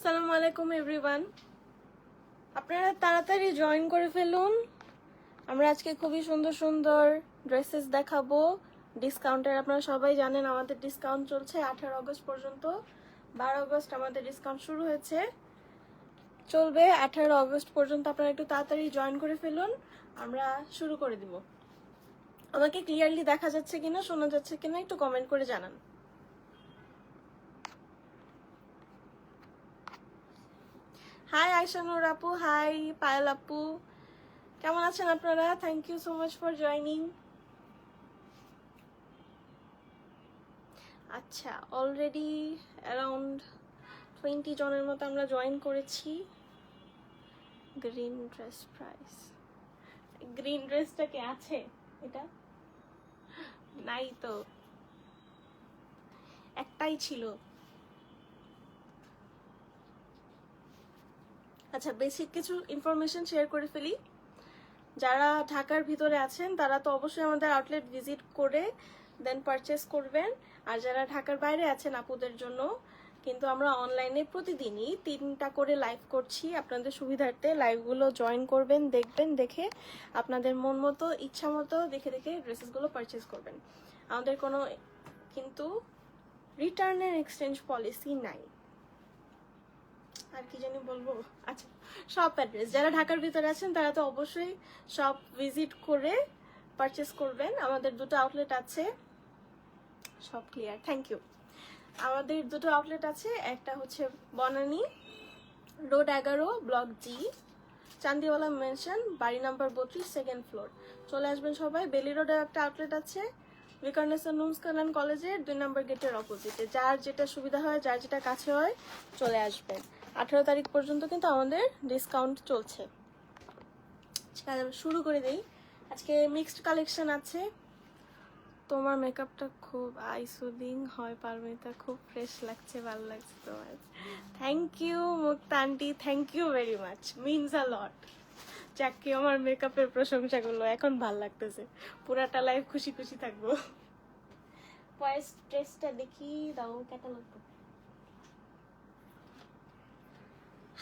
আসসালামু আলাইকুম এভরিওয়ান, আপনারা তাড়াতাড়ি জয়েন করে ফেলুন। আমরা আজকে খুবই সুন্দর সুন্দর ড্রেসেস দেখাবো ডিসকাউন্টের। আপনারা সবাই জানেন আমাদের ডিসকাউন্ট চলছে 18 আগস্ট পর্যন্ত। 12 আগস্ট আমাদের ডিসকাউন্ট শুরু হয়েছে, চলবে 18 আগস্ট পর্যন্ত। আপনারা একটু তাড়াতাড়ি জয়েন করে ফেলুন, আমরা শুরু করে দিব। আমাকে ক্লিয়ারলি দেখা যাচ্ছে কিনা, শোনা যাচ্ছে কিনা একটু কমেন্ট করে জানান। হাই আয়শানুর আপু, হাই পায়েল আপু, কেমন আছেন আপনারা? Thank you so much for joining. আচ্ছা, অলরেডি অ্যারাউন্ড 20 জনের মতো আমরা জয়েন করেছি। গ্রিন ড্রেস প্রাইস, গ্রিন ড্রেসটা কি আছে? এটা নাই তো, একটাই ছিল। আচ্ছা, বেসিক কিছু ইনফরমেশন শেয়ার করে ফেলি। যারা ঢাকার ভিতরে আছেন তারা তো অবশ্যই আমাদের আউটলেট ভিজিট করে দেন পারচেস করবেন। আর যারা ঢাকার বাইরে আছেন আপুদের জন্য কিন্তু আমরা অনলাইনে প্রতিদিনই 3টা করে লাইভ করছি আপনাদের সুবিধার্থে। লাইভগুলো জয়েন করবেন, দেখবেন, দেখে আপনাদের মন মতো ইচ্ছা মতো দেখে দেখে ড্রেসেসগুলো পারচেস করবেন। আমাদের কোনো কিন্তু রিটার্ন এন্ড এক্সচেঞ্জ পলিসি নাই। আর কি জানি বলবো, আচ্ছা শপ অ্যাড্রেস, যারা ঢাকার ভিতরে আছেন তারা তো অবশ্যই শপ ভিজিট করে পারচেস করবেন। আমাদের দুটো আউটলেট আছে, সব ক্লিয়ার, থ্যাংক ইউ। আমাদের দুটো আউটলেট আছে, একটা হচ্ছে Banani road 11 block G, Chandiwala mansion, বাড়ি নাম্বার 32, সেকেন্ড ফ্লোর। চলে আসবেন সবাই। বেলি রোডের একটা আউটলেট আছে বিকারনেসন নুনস কানান কলেজের 2 নম্বর গেটের অপোজিটে। যার যেটা সুবিধা হয়, যার যেটা কাছে হয় চলে আসবেন। 18 তারিখ পর্যন্ত কিন্তু আমাদের ডিসকাউন্ট চলছে। শুরু করে দেই। আজকে মিক্সড কালেকশন আছে। তোমার মেকআপটা খুব আই সুদিং হয় পারমিতা, খুব ফ্রেশ লাগছে, ভালো লাগছে তোমার। Thank you Mukta aunty, thank you very much, means a lot. যাকে আমার মেকআপের প্রশংসাগুলো এখন ভাল লাগতেছে, পুরাটা লাইফ খুশি খুশি থাকবো। ফার্স্ট ড্রেসটা দেখি দাও, ক্যাটালগ।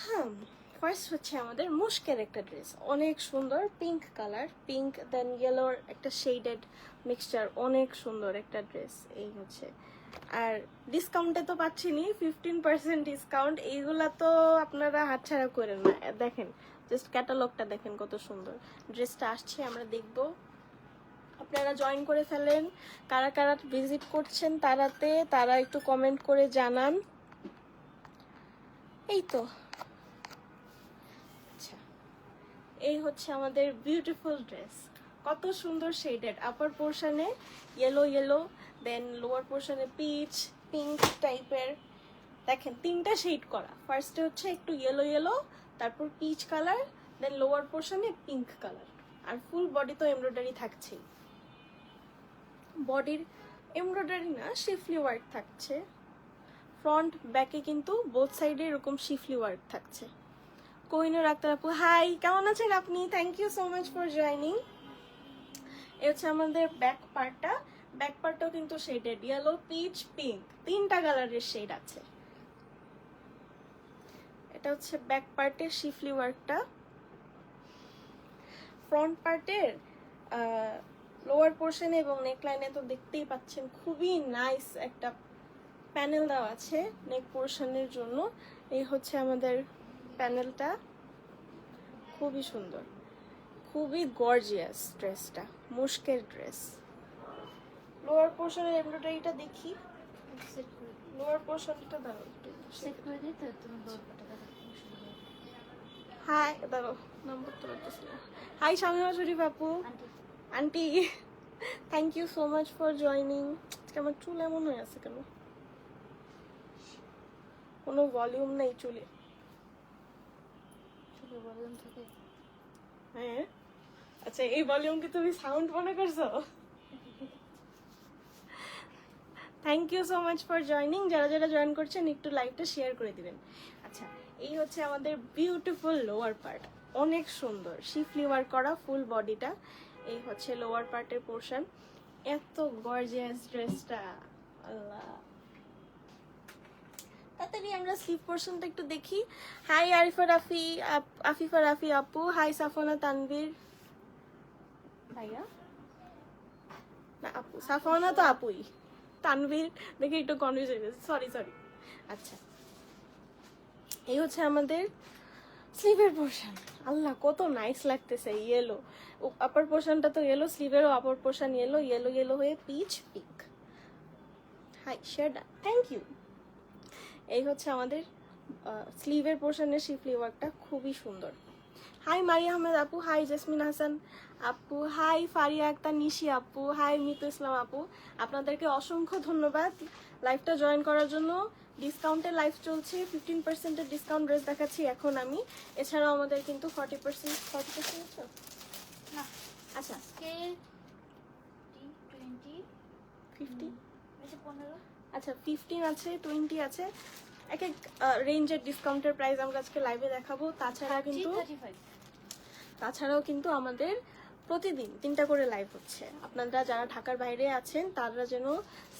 হ্যাঁ, ফার্স্ট হচ্ছে আমাদের মুশকের একটা ড্রেস, অনেক সুন্দর, পিঙ্ক কালার, পিঙ্ক দেন ইয়েলোর একটা শেডেড মিক্সচার, অনেক সুন্দর একটা ড্রেস। এই হচ্ছে, আর ডিসকাউন্টে তো পাচ্ছিনি, 15% ডিসকাউন্ট। এইগুলা তো আপনারা হাতছাড়া করেন না। দেখেন জাস্ট ক্যাটালগটা দেখেন কত সুন্দর। ড্রেসটা আসছে, আমরা দেখব। আপনারা জয়েন করে ফেলেন। কারা কারা ভিজিট করছেন তারা একটু কমেন্ট করে জানান। এই তো, আচ্ছা এই হচ্ছে আমাদের বিউটিফুল ড্রেস, কত সুন্দর শেডেড। আপার পোর্শনে ইয়েলো ইয়েলো, দেন লোয়ার পোর্শনে পিচ পিঙ্ক টাইপের। দেখেন 3টা শেড করা। ফার্স্টে হচ্ছে একটু ইয়েলো ইয়েলো, তারপর পিচ কালার, দেন লোয়ার পোর্শনে পিঙ্ক কালার। আর ফুল বডি তো এমব্রয়ডারি থাকছেই। বডির এমব্রয়ডারি না, শিফলি ওয়ার্ক থাকছে। ফ্রন্ট ব্যাকে কিন্তু বোথ সাইডে এরকম শিফলি ওয়ার্ক থাকছে। কোহিনুর আক্তার আপু, হাই, কেমন আছেন আপনি? Thank you so much for joining. এ হচ্ছে আমাদের ব্যাক পার্টটা। ব্যাক পার্টটাও কিন্তু শেডেড, ইয়েলো, পিচ, পিঙ্ক, 3টা কালারের শেড আছে। এটা হচ্ছে ব্যাক পার্টের শিফলি ওয়ার্কটা। ফ্রন্ট পার্টের লোয়ার পোর্শনে এবং নেকলাইনে তো দেখতেই পাচ্ছেন খুবই নাইস একটা প্যানেল দেওয়া আছে নেক পোর্শনের জন্য। এই হচ্ছে আমাদের প্যানেলটা, খুবই সুন্দর, খুবই গর্জিয়াস ড্রেসটা, মুশকের ড্রেস। লোয়ার পোর্শনের এমব্রয়ডারিটা দেখি, লোয়ার পোর্শনটা দাও একটু সেট করে দিই তো তুমি দৌড়টা। হাই, দাঁড়াও নাম্বার তো লাগতেছে না। হাই শামিমা শরীফ আপু, aunty, thank you so much for joining. আজকে আমার চুল এমন হয়ে আছে কেন? কোনো ভলিউম নেই চুলে। চুলে ভলিউম থাকে? হ্যাঁ, আচ্ছা এই ভলিউম কি তুমি সাউন্ড মনে করছো? Thank you so much for joining. যারা যারা জয়েন করছেন একটু লাইভটা শেয়ার করে দিবেন। আচ্ছা, এই হচ্ছে আমাদের বিউটিফুল লোয়ার পার্ট, অনেক সুন্দর শিফলি ওয়ার্ক করা ফুল বডিটা। এই হচ্ছে লোয়ার পার্টের পোর্শন। এত গর্জিয়াস ড্রেসটা, আল্লাহ। তাড়াতাড়ি আমরা স্লিভ পোর্শনটা একটু দেখি। হাই আরিফা রাফি, আফিফা রাফি আপু, হাই সাফনা তানভীর ভাইয়া, না আপু, সাফনা তো আপুই, তানভীর দেখে একটু কনফিউজ হয়ে গেছে, সরি। আচ্ছা, এই হচ্ছে আমাদের স্লিভের পোর্শন। আল্লাহ কত নাইস লাগতেছে, ইয়েলো আপার পোর্শনটা তো ইয়েলো, স্লিভেরও আপার পোর্শন ইয়েলো, ইয়েলো হয়ে পিচ পিঙ্ক। হাই শেয়ার, থ্যাংক ইউ। এই হচ্ছে আমাদের স্লিভের পোর্শনের শিফলি ওয়ার্কটা, খুবই সুন্দর। হাই মারিয়া আহমেদ আপু, হাই জেসমিন হাসান আপু, হাই ফারিয়া আক্তার নিশি আপু, হাই মিতু ইসলাম আপু, আপনাদেরকে অসংখ্য ধন্যবাদ লাইভটা জয়েন করার জন্য। ডিসকাউন্টের লাইভ চলছে, 15%-এর ডিসকাউন্ট ড্রেস দেখাচ্ছি এখন আমি। এছাড়াও আমাদের কিন্তু 40% না আচ্ছা 50 আচ্ছা 15 আছে, 20 আছে, এক এক রেঞ্জের ডিসকাউন্টের প্রাইস আমরা আজকে লাইভে দেখাবো। তাছাড়াও কিন্তু আমাদের প্রতিদিন 3টা করে লাইভ হচ্ছে। আপনারা যারা ঢাকার বাইরে আছেন তারা যেন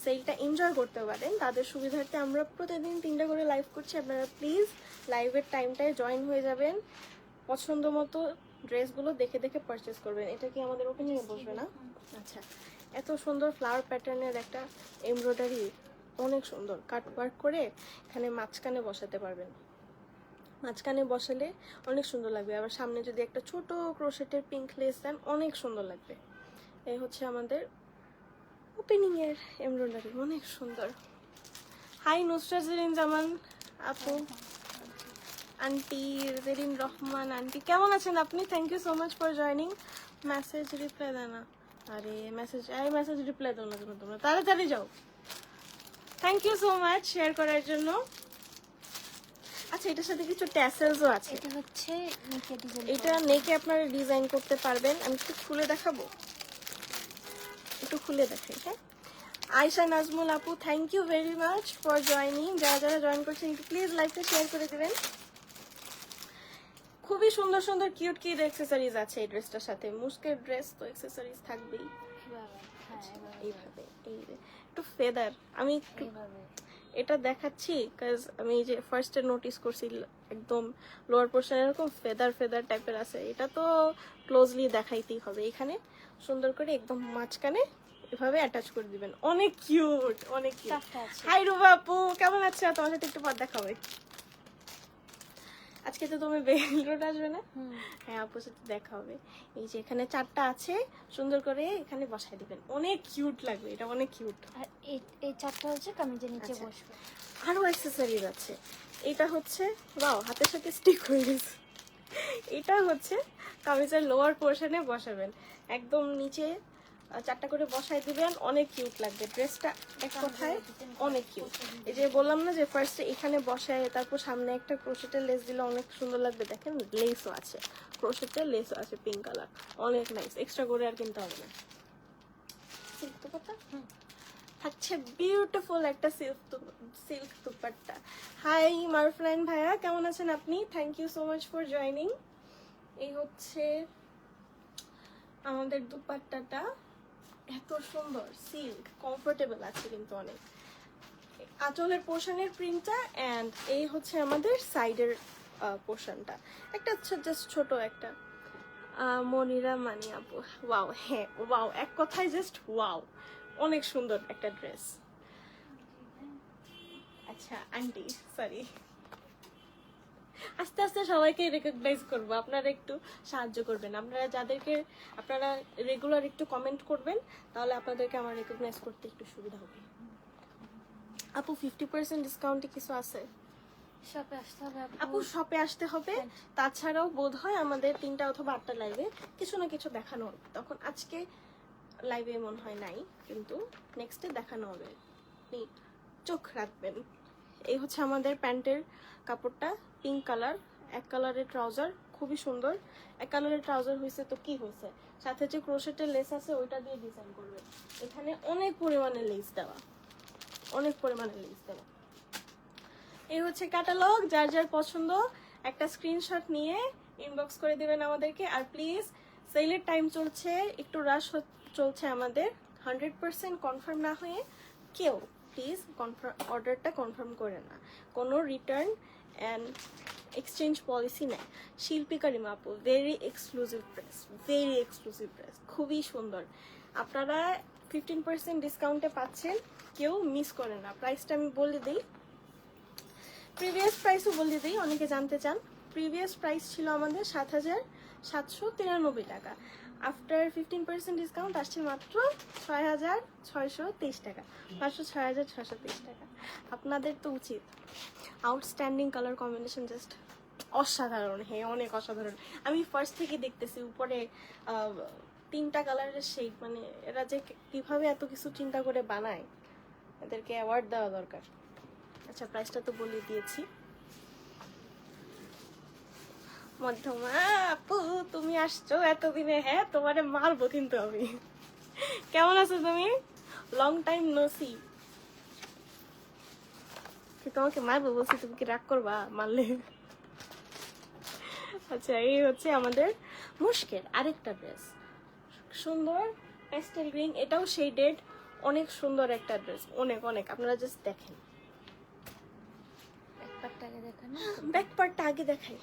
সেলটা এনজয় করতে পারেন, তাদের সুবিধার্থে আমরা প্রতিদিন 3টা করে লাইভ করছি। আপনারা প্লিজ লাইভের টাইমটায় জয়েন হয়ে যাবেন, পছন্দ মতো ড্রেসগুলো দেখে দেখে পারচেস করবেন। এটা কি আমাদের ওপেনিংয়ে বসবে না? আচ্ছা, এত সুন্দর ফ্লাওয়ার প্যাটার্নের একটা এমব্রয়ডারি, অনেক সুন্দর কাট ওয়ার্ক করে এখানে মাঝখানে বসাতে পারবেন। মাঝখানে বসালে অনেক সুন্দর লাগবে, আবার সামনে যদি একটা ছোট ক্রোশেটের পিঙ্ক লেস দেন অনেক সুন্দর লাগবে। এই হচ্ছে আমাদের ওপেনিং এর এমব্রয়ডারি, অনেক সুন্দর। হাই নুসরাত জেরিন জামান আপু, আন্টি জেরিন রহমান আন্টি, কেমন আছেন আপনি? Thank you so much for joining. Message reply দেয় না, আরে মেসেজ রিপ্লাই দাও না কেন তোমরা, তাড়াতাড়ি যাও। Thank you so much share করার জন্য। আচ্ছা, এটার সাথে কিছু ট্যাসেলসও আছে। এটা হচ্ছে নেকে ডিজাইন, এটা নেকে আপনারা ডিজাইন করতে পারবেন। আমি একটু খুলে দেখাবো, একটু খুলে দেখাই। হ্যাঁ, আয়শা নাজমুল আপু, thank you very much for joining. যারা যারা জয়েন করছেন একটু প্লিজ লাইভটা শেয়ার করে দেবেন। খুবই সুন্দর সুন্দর কিউট কিউট অ্যাক্সেসরিজ আছে এই ড্রেসটার সাথে। মুস্কের ড্রেস তো অ্যাক্সেসরিজ থাকবেই। এইভাবে এই একটু ফেদার, আমি একটু এটা দেখাচ্ছি কাজ আমি এই যে ফার্স্টে নোটিস করছি একদম লোয়ার পোর্শন এরকম ফেদার টাইপের আছে। এটা তো ক্লোজলি দেখাইতেই হবে। এখানে সুন্দর করে একদম মাঝখানে এভাবে অ্যাটাচ করে দিবেন, অনেক কিউট, অনেক কিউট। হাই রুবা আপু, কেমন আছো? তোমার সাথে একটু পর দেখা হবে। আজকে তো তুমি বেল রোড আসবে না? হ্যাঁ, আপুর সাথে দেখা হবে। এই যে এখানে 4টা আছে, সুন্দর করে এখানে বসাই দিবেন, অনেক কিউট লাগবে। এটা অনেক কিউট। আর এই চারটা হচ্ছে কামিজের নিচে বসবে। আরো অ্যাক্সেসরিজ আছে। এটা হচ্ছে ওয়াও, হাতের সাথে স্টিক হয়ে গেছে। এটা হচ্ছে কামিজের লোয়ার পোর্শনে বসাবেন, একদম নিচে 4টা করে বসাই দিবেন, অনেক কিউট লাগবে ড্রেসটা। এক কথায় অনেক কিউট। এই যে বললাম না যে ফার্স্টে এখানে বসায় তারপর সামনে একটা ক্রোশেটের লেস দিলে অনেক সুন্দর লাগবে। দেখেন লেসও আছে, ক্রোশেটের লেসও আছে পিঙ্ক কালার, অনেক নাইস। এক্সট্রা করে আর কিনতে হবে না। সিল্ক দুপাট্টা থাকছে, বিউটিফুল একটা সিল্ক দুপাট্টা। হাই মারফ্লাইন ভাইয়া, কেমন আছেন আপনি? Thank you so much for joining. এই হচ্ছে আমাদের দুপাট্টাটা, এত সুন্দর সিল্ক, কমফোর্টেবল আছে কিন্তু অনেক। আঁচলের পোর্শনের প্রিন্টটা এন্ড এই হচ্ছে আমাদের সাইডের পোর্শনটা, একটা জাস্ট ছোট একটা মনিরা মানি আপু, ওয়াও। হ্যাঁ ওয়াও, এক কথায় জাস্ট ওয়াও, অনেক সুন্দর একটা ড্রেস। আচ্ছা আন্টি, সরি, আস্তে আস্তে সবাইকে রেকগনাইজ করবো, আপনারা একটু সাহায্য করবেন। আপনারা রেগুলার একটু কমেন্ট করবেন, তাহলে আপনাদেরকে আমার রেকগনাইজ করতে একটু সুবিধা হবে। আপু 50% ডিসকাউন্টে কিছু আছে? শপে আসতে হবে আপু, শপে আসতে হবে। তাছাড়াও বোধ হয় আমাদের 3টা অথবা 8টা লাইভে কিছু না কিছু দেখানো হবে, তখন আজকে লাইভে মনে হয় নাই, কিন্তু নেক্সটে দেখানো হবে, আপনি চোখ রাখবেন। এই হচ্ছে আমাদের প্যান্টের কাপড়টা, পিঙ্ক কালার, এক কালারের ট্রাউজার, খুবই সুন্দর। এক কালারের ট্রাউজার হয়েছে তো কি হয়েছে, সাথে যে ক্রোশেটের লেস আছে ওইটা দিয়ে ডিজাইন করবে। এখানে অনেক পরিমাণে লেস দেওয়া, অনেক পরিমাণে লেস দেওয়া। এই হচ্ছে ক্যাটালগ, যার যার পছন্দ একটা স্ক্রিনশট নিয়ে ইনবক্স করে দিবেন আমাদেরকে। আর প্লিজ, সেলের টাইম চলছে, একটু রাশ চলছে আমাদের, 100% কনফার্ম না হয়ে কেউ প্লিজ অর্ডারটা কনফার্ম করে না, কোনো রিটার্ন অ্যান্ড এক্সচেঞ্জ পলিসি নেই। শিল্পী কারিমা আপু, ভেরি এক্সক্লুসিভ ড্রেস, খুবই সুন্দর। আপনারা 15% ডিসকাউন্টে পাচ্ছেন, কেউ মিস করে না। প্রাইসটা আমি বলে দিই, প্রিভিয়াস প্রাইসও বলে দিই, অনেকে জানতে চান। প্রিভিয়াস প্রাইস ছিল আমাদের 7,793 টাকা। আফটার 15% ডিসকাউন্ট আসছে মাত্র 6,623 টাকা, মাত্র 6,623 টাকা। আপনাদের তো উচিত। আউটস্ট্যান্ডিং কালার কম্বিনেশন, জাস্ট অসাধারণ, হ্যাঁ অনেক অসাধারণ। আমি ফার্স্ট থেকে দেখতেছি উপরে 3টা কালারের শেড, মানে এরা যে কিভাবে এত কিছু চিন্তা করে বানায়, এদেরকে অ্যাওয়ার্ড দেওয়া দরকার। আচ্ছা, প্রাইসটা তো বলে দিয়েছি। মধ্যমা আপু, তুমি আসছো এতদিনে, হ্যাঁ তোমারে মারবো কিন্তু আমি। কেমন আছো তুমি? Long time no see. কি তোমাকে মারবো বলছি, তুমি কি রাগ করবা মারলে? আচ্ছা, এই হচ্ছে আমাদের মুশকের আরেকটা ড্রেস, সুন্দর প্যাস্টেল গ্রিন, এটাও শেডেড, অনেক সুন্দর একটা ড্রেস, অনেক অনেক। আপনারা জাস্ট দেখেন, ব্যাকপার্টটা আগে দেখানো। ব্যাকপার্টটা আগে দেখাই।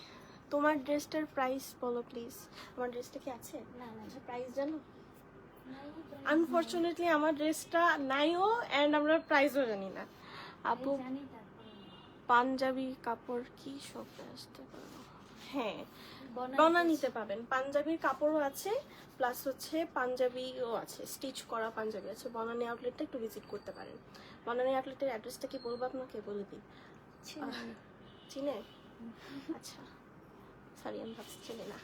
তোমার ড্রেসটার প্রাইস বলো প্লিজ। আমার ড্রেসটা কি আছে? না না আচ্ছা, প্রাইস জানো? নাই, আনফরচুনেটলি আমার ড্রেসটা নাইও, অ্যান্ড আমরা প্রাইসও জানি না। আপু, জানি তারপরে পাঞ্জাবি কাপড় কি সব আসতে পারবো? হ্যাঁ, বনানি বনানীতে পাবেন। পাঞ্জাবির কাপড়ও আছে, প্লাস হচ্ছে পাঞ্জাবিও আছে, স্টিচ করা পাঞ্জাবি আছে। বনানী আউটলেটটা একটু ভিজিট করতে পারেন। বনানী আউটলেটের অ্যাড্রেসটা কি বলবো আপনাকে? বলে দিই। চিনে? আচ্ছা, সরি, আমি ভাবছি চিনি না।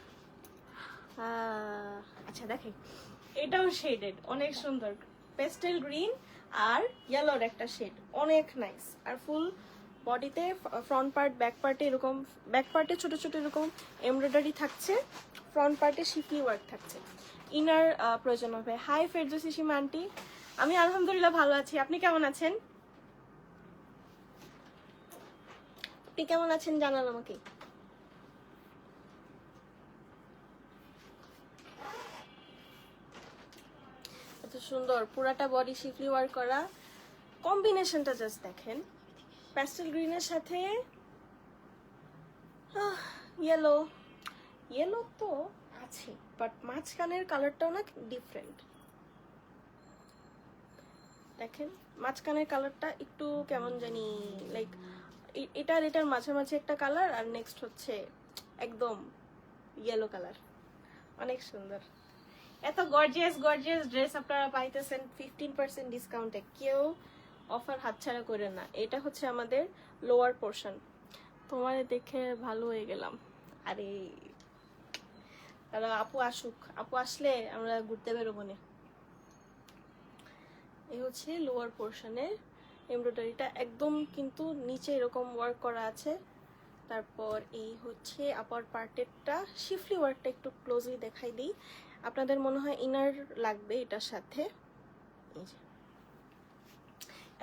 আচ্ছা, দেখাই। এটাও শেডেড, অনেক সুন্দর, পেস্টেল গ্রিন আর ইয়েলোর একটা শেড, অনেক নাইস। আর ফুল বডিতে ফ্রন্ট পার্ট, ব্যাক পার্টে এরকম, ব্যাক পার্টে ছোট ছোট এরকম এমব্রয়ডারি থাকছে, ফ্রন্ট পার্টে শিফলি ওয়ার্ক থাকছে। ইনার প্রয়োজন হবে। হাই ফেরদৌসী সীমা আন্টি, আমি আলহামদুলিল্লাহ ভালো আছি। আপনি কেমন আছেন? আপনি কেমন আছেন জানান আমাকে। এত সুন্দর পুরাটা বডি শিফলি ওয়ার্ক করা, কম্বিনেশনটা জাস্ট দেখেন। প্যাস্টেল গ্রিনের সাথে ইয়েলো, ইয়েলো তো আছে, বাট মাঝখানের কালারটাও না ডিফারেন্ট। দেখেন মাঝখানের কালারটা একটু কেমন জানি, লাইক এটার মাঝামাঝি একটা কালার, আর নেক্সট হচ্ছে একদম ইয়েলো কালার, অনেক সুন্দর। এত গর্জিয়াস গর্জিয়াস ড্রেস আপনারা পাইতেছেন 15% ডিসকাউন্টে, কেউ অফার হাতছাড়া করে না। এটা হচ্ছে আমাদের লোয়ার পোর্শন। তোমার দেখে ভালো হয়ে গেলাম। আরে আপু আসুক, আপু আসলে আমরা ঘুরতে বেরোবো না। এই হচ্ছে লোয়ার পোর্শনের এমব্রয়ডারিটা, একদম কিন্তু নিচে এরকম ওয়ার্ক করা আছে। তারপর এই হচ্ছে আপার পার্টেরটা, শিফলি ওয়ার্কটা একটু ক্লোজলি দেখাই দিই। আপনাদের মনে হয় ইনার লাগবে এটার সাথে। এই যে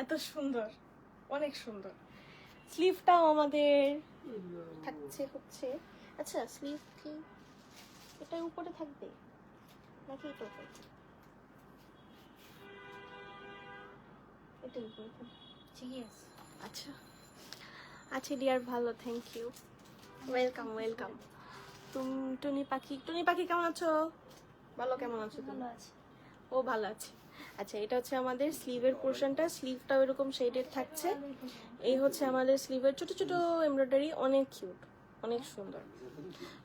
এত সুন্দর, অনেক সুন্দর। স্লিভটাও আমাদের থাকছে হচ্ছে, আচ্ছা স্লিভ কি এটার উপরে থাকবে নাকি এটা উপরে? এটার উপরে থাকবে। ইয়েস। আচ্ছা আচ্ছা ডিয়ার, ভালো, থ্যাংক ইউ, ওয়েলকাম ওয়েলকাম। টুনি পাখি, টুনি পাখি কেমন আছো? ভালো, কেমন আছো তুমি? ভালো আছে। ও ভালো আছে। আচ্ছা, এটা হচ্ছে আমাদের স্লিভের পোর্শনটা, স্লিভটাও এরকম শেডেড থাকছে। এই হচ্ছে আমাদের স্লিভের ছোট ছোট এমব্রয়ডারি, অনেক কিউট, অনেক সুন্দর।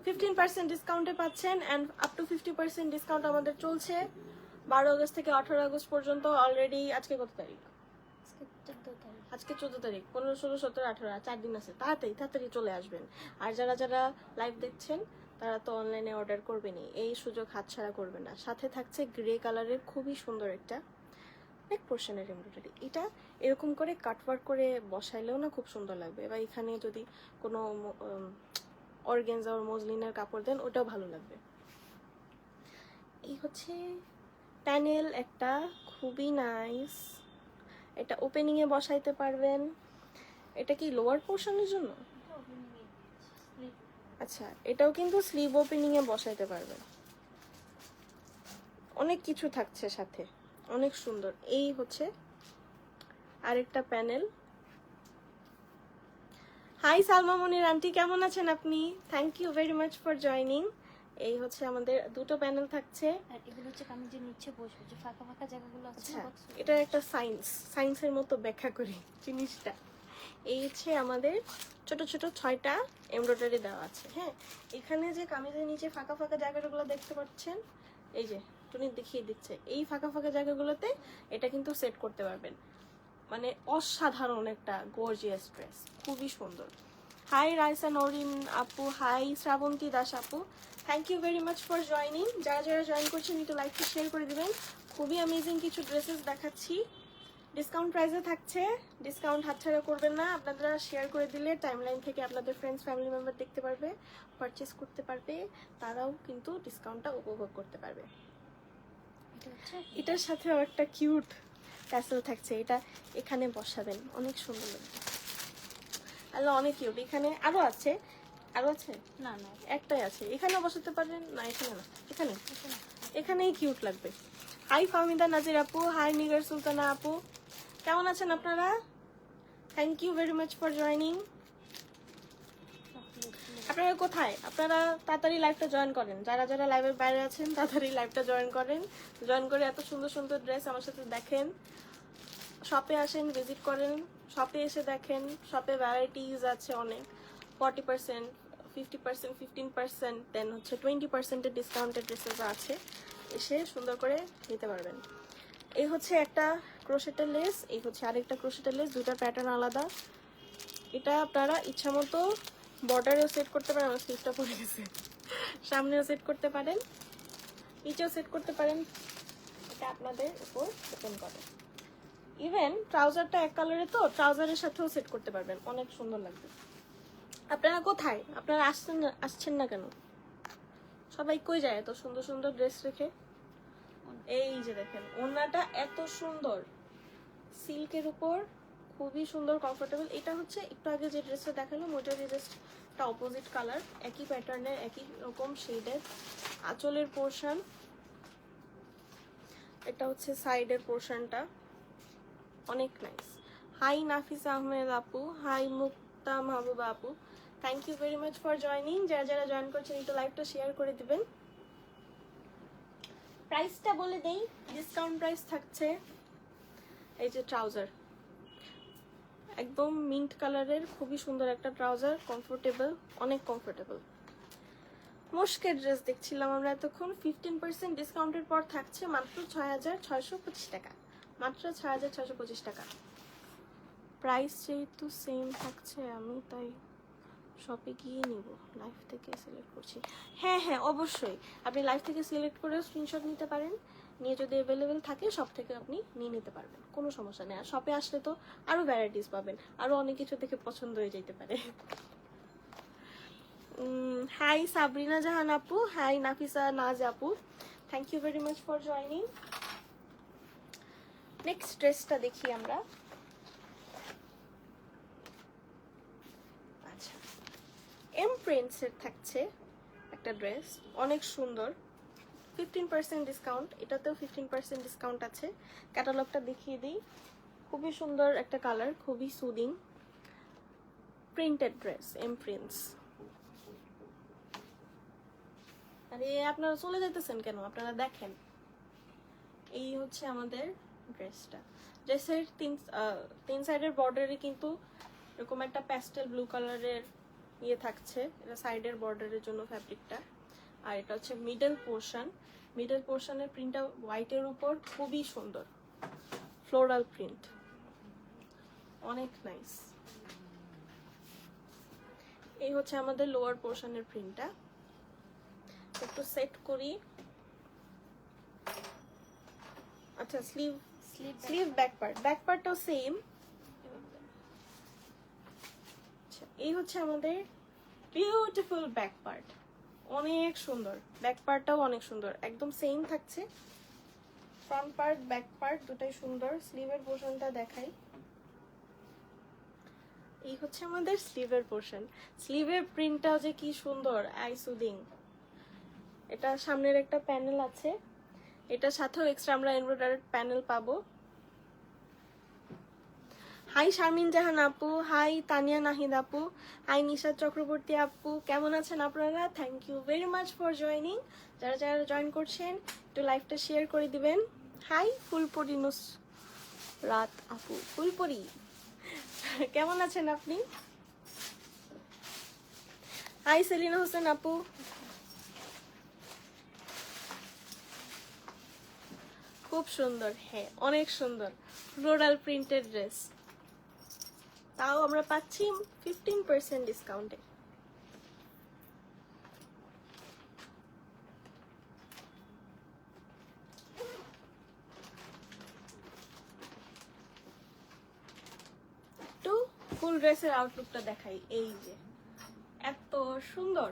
15% ডিসকাউন্টে পাচ্ছেন, অ্যান্ড আপ টু 50% ডিসকাউন্ট আমাদের চলছে 12 আগস্ট থেকে 18 আগস্ট পর্যন্ত। অলরেডি আজকে কত তারিখ? আজকে 14 তারিখ, 15, 16, 17, 18, 4 দিন আছে। তাড়াতাড়ি তাড়াতাড়ি চলে আসবেন। আর যারা যারা লাইভ দেখছেন তারা তো অনলাইনে অর্ডার করবেনই, এই সুযোগ হাতছাড়া করবেন না। সাথে থাকছে গ্রে কালারের খুবই সুন্দর একটা নেক পোর্শনের এমব্রয়ডারি। এটা এরকম করে কাটওয়ার্ক করে বসাইলেও না খুব সুন্দর লাগবে, বা এখানে যদি কোনো অর্গানজা আর মজলিনের কাপড় দেন ওটাও ভালো লাগবে। এই হচ্ছে প্যানেল একটা, খুবই নাইস। এটা ওপেনিং এ বসাইতে পারবেন। এটা কি লোয়ার পোর্শনের জন্য? আচ্ছা, এটাও কিন্তু স্লিভ ওপেনিং এ বসাইতে পারবেন। অনেক কিছু থাকছে সাথে, অনেক সুন্দর। এই হচ্ছে আরেকটা panel. Hi Salma Monir aunty, কেমন আছেন আপনি? Thank you very much for joining. এই হচ্ছে আমাদের দুটো প্যানেল থাকছে। আর এগুলো হচ্ছে আমি যে নিচে বসবো, যে ফাঁকা ফাঁকা জায়গাগুলো আছে আচ্ছা, না box এ, এটা একটা সায়েন্সের মতো ব্যাখ্যা করি জিনিসটা। এই হচ্ছে আমাদের ছোট ছোট 6টা এমব্রয়ডারি দেওয়া আছে। হ্যাঁ, এখানে যে কামিজের নিচে ফাঁকা ফাঁকা জায়গাগুলো দেখতে পাচ্ছেন, এই যে টুনি দেখিয়ে দিচ্ছে, এই ফাঁকা ফাঁকা জায়গাগুলোতে এটা কিন্তু সেট করতে পারবেন। মানে অসাধারণ একটা গর্জিয়াস ড্রেস, খুবই সুন্দর। হাই রাইসা নরিন আপু, হাই শ্রাবন্তী দাস আপু, thank you very much for joining. যারা যারা জয়েন করছেন একটু লাইকটা শেয়ার করে দিবেন। খুবই অ্যামেজিং কিছু ড্রেসেস দেখাচ্ছি, ডিসকাউন্ট প্রাইসে থাকছে। ডিসকাউন্ট হাতছাড়া করবেন না, আপনারা শেয়ার করে দিলে টাইমলাইন থেকে আপনাদের ফ্রেন্ডস ফ্যামিলি মেম্বার দেখতে পারবে, পারচেস করতে পারবে, তারাও কিন্তু ডিসকাউন্টটা উপভোগ করতে পারবে। এটা হচ্ছে এটার সাথেও একটা কিউট ট্যাসেল থাকছে, এটা এখানে বসাবেন, অনেক সুন্দর লাগবে। আল্লাহ, অনেক কিউট। এখানে আরো আছে, আরো আছে, না না একটাই আছে। এখানেও বসাতে পারেন, না এখানে না, এখানে, এটা না। এখানেই কিউট লাগবে। হাই ফাহমিদা নাজির আপু, হাই নিগার সুলতানা আপু, কেমন আছেন আপনারা? Thank you very much for joining. আপনারা কোথায়? আপনারা তাড়াতাড়ি লাইভটা জয়েন করেন। যারা যারা লাইভের বাইরে আছেন তাড়াতাড়ি লাইভটা জয়েন করেন। জয়েন করে এত সুন্দর সুন্দর ড্রেস আমার সাথে দেখেন। শপে আসেন, ভিজিট করেন, শপে এসে দেখেন। শপে ভ্যারাইটিস আছে অনেক, 40%, 50%, 15%, দেন হচ্ছে 20% ডিসকাউন্টেড ড্রেসেস আছে। এসে সুন্দর করে নিতে পারবেন। এই হচ্ছে একটা ক্রোশেটের লেস, এই হচ্ছে আরেকটা ক্রোশেটের লেস, দুটা প্যাটার্ন আলাদা। এটা আপনারা ইচ্ছা মতো বর্ডারেও সেট করতে পারেন, আমার স্লিভটা পড়ে গেছে, সামনেও সেট করতে পারেন, নিচেও সেট করতে পারেন, এটা আপনাদের উপর ডিপেন্ড করে। ইভেন ট্রাউজারটা এক কালারে, তো ট্রাউজারের সাথেও সেট করতে পারবেন, অনেক সুন্দর লাগবে। আপনারা কোথায়? আপনারা আসছেন না কেন? সবাই কই যায় এত সুন্দর সুন্দর ড্রেস রেখে? এই যে দেখেন, ওড়নাটা এত সুন্দর, সিল্কের উপর, খুবই সুন্দর, কমফোর্টেবল। এটা হচ্ছে একটু আগে যে ড্রেসটা দেখালাম ওইটার জাস্ট একটা অপোজিট কালার, একই প্যাটার্নের, একই রকম শেডের। আঁচলের পোর্শন, এটা হচ্ছে সাইডের পোর্শনটা, অনেক নাইস। হাই নাফিসা আহমেদ আপু, হাই মুক্তা মাহবুবা আপু, thank you very much for joining. যারা যারা জয়েন করছেন একটু লাইভটা শেয়ার করে দিবেন। প্রাইসটা বলে দেই, ডিসকাউন্ট প্রাইস থাকছে। এই যে ট্রাউজার, একদম মিন্ট কালারের, খুবই সুন্দর একটা ট্রাউজার, কমফোর্টেবল, অনেক কমফোর্টেবল। মুশকের ড্রেস দেখছিলাম আমরা এতক্ষণ, 15% ডিসকাউন্টের পর থাকছে মাত্র 6,625 টাকা, মাত্র 6,625 টাকা। প্রাইস যেহেতু সেম থাকছে, আমি তাই শপে গিয়ে নিব, লাইভ থেকে সিলেক্ট করছি। হ্যাঁ হ্যাঁ, অবশ্যই আপনি লাইভ থেকে সিলেক্ট করে স্ক্রিনশট নিতে পারেন, নিয়ে যদি অ্যাভেলেবেল থাকে সব থেকে আপনি নিয়ে নিতে পারবেন, কোনো সমস্যা নেই। আর শপে আসলে তো আরো ভ্যারাইটিস পাবেন, আরো অনেক কিছু দেখে পছন্দ হয়ে যেতে পারে। হাই সাবরিনা জাহান আপু, হাই নাফিসা নাজ আপু, thank you very much for joining. Next ড্রেসটা দেখি আমরা। আচ্ছা, এম প্রিন্টসের থাকছে একটা ড্রেস, অনেক সুন্দর, 15% ডিসকাউন্ট, এটাতেও 15% ডিসকাউন্ট আছে। ক্যাটালগটা দেখিয়ে দিই, খুবই সুন্দর একটা কালার, খুবই soothing, printed dress, M prints. আরে আপনারা চলে যেতেছেন কেন? আপনারা দেখেন, এই হচ্ছে আমাদের ড্রেসটা। ড্রেসের তিন সাইডের বর্ডারে কিন্তু এরকম একটা প্যাস্টেল ব্লু কালারের ইয়ে থাকছে, এটা সাইডের বর্ডারের জন্য ফ্যাব্রিকটা। আর এটা হচ্ছে মিডল পোর্শন, মিডল পোর্শনের প্রিন্টটা হোয়াইটের উপর, খুবই সুন্দর ফ্লোরাল প্রিন্ট, অনেক নাইস। এই হচ্ছে আমাদের লোয়ার পোর্শনের প্রিন্টটা, একটু সেট করি। আচ্ছা, স্লিভ ব্যাক পার্টটাও সেম। এই হচ্ছে আমাদের বিউটিফুল ব্যাক পার্ট, অনেক সুন্দর, ব্যাক পার্টটাও অনেক সুন্দর, একদম সেম থাকছে। ফ্রন্ট পার্ট ব্যাক পার্ট দুটাই সুন্দর। স্লিভের পোর্শনটা দেখাই, এই হচ্ছে আমাদের স্লিভের পোর্শন। স্লিভের প্রিন্টটাও যে কি সুন্দর, আই সুদিং। এটা সামনের একটা প্যানেল আছে, এটার সাথেও এক্সট্রা আমরা এমব্রয়ডারি প্যানেল পাবো। হাই শারমিন জাহান আপু, হাই তানিয়া নাহিদ আপু, হাই নিশাদ চক্রবর্তী আপু, কেমন আছেন আপনারা? Thank you very much for joining. যারা যারা জয়েন করছেন একটু লাইভটা শেয়ার করে দিবেন। হাই ফুলপরি রাত আপু, ফুলপরি কেমন আছেন আপনি? হাই সেলিনা হোসেন আপু, খুব সুন্দর, হ্যাঁ অনেক সুন্দর ফ্লোরাল প্রিন্টেড ড্রেস, তাও আমরা পাচ্ছি 15% ডিসকাউন্টে। একটু ফুল ড্রেসের আউটলুকটা দেখাই, এই যে এত সুন্দর।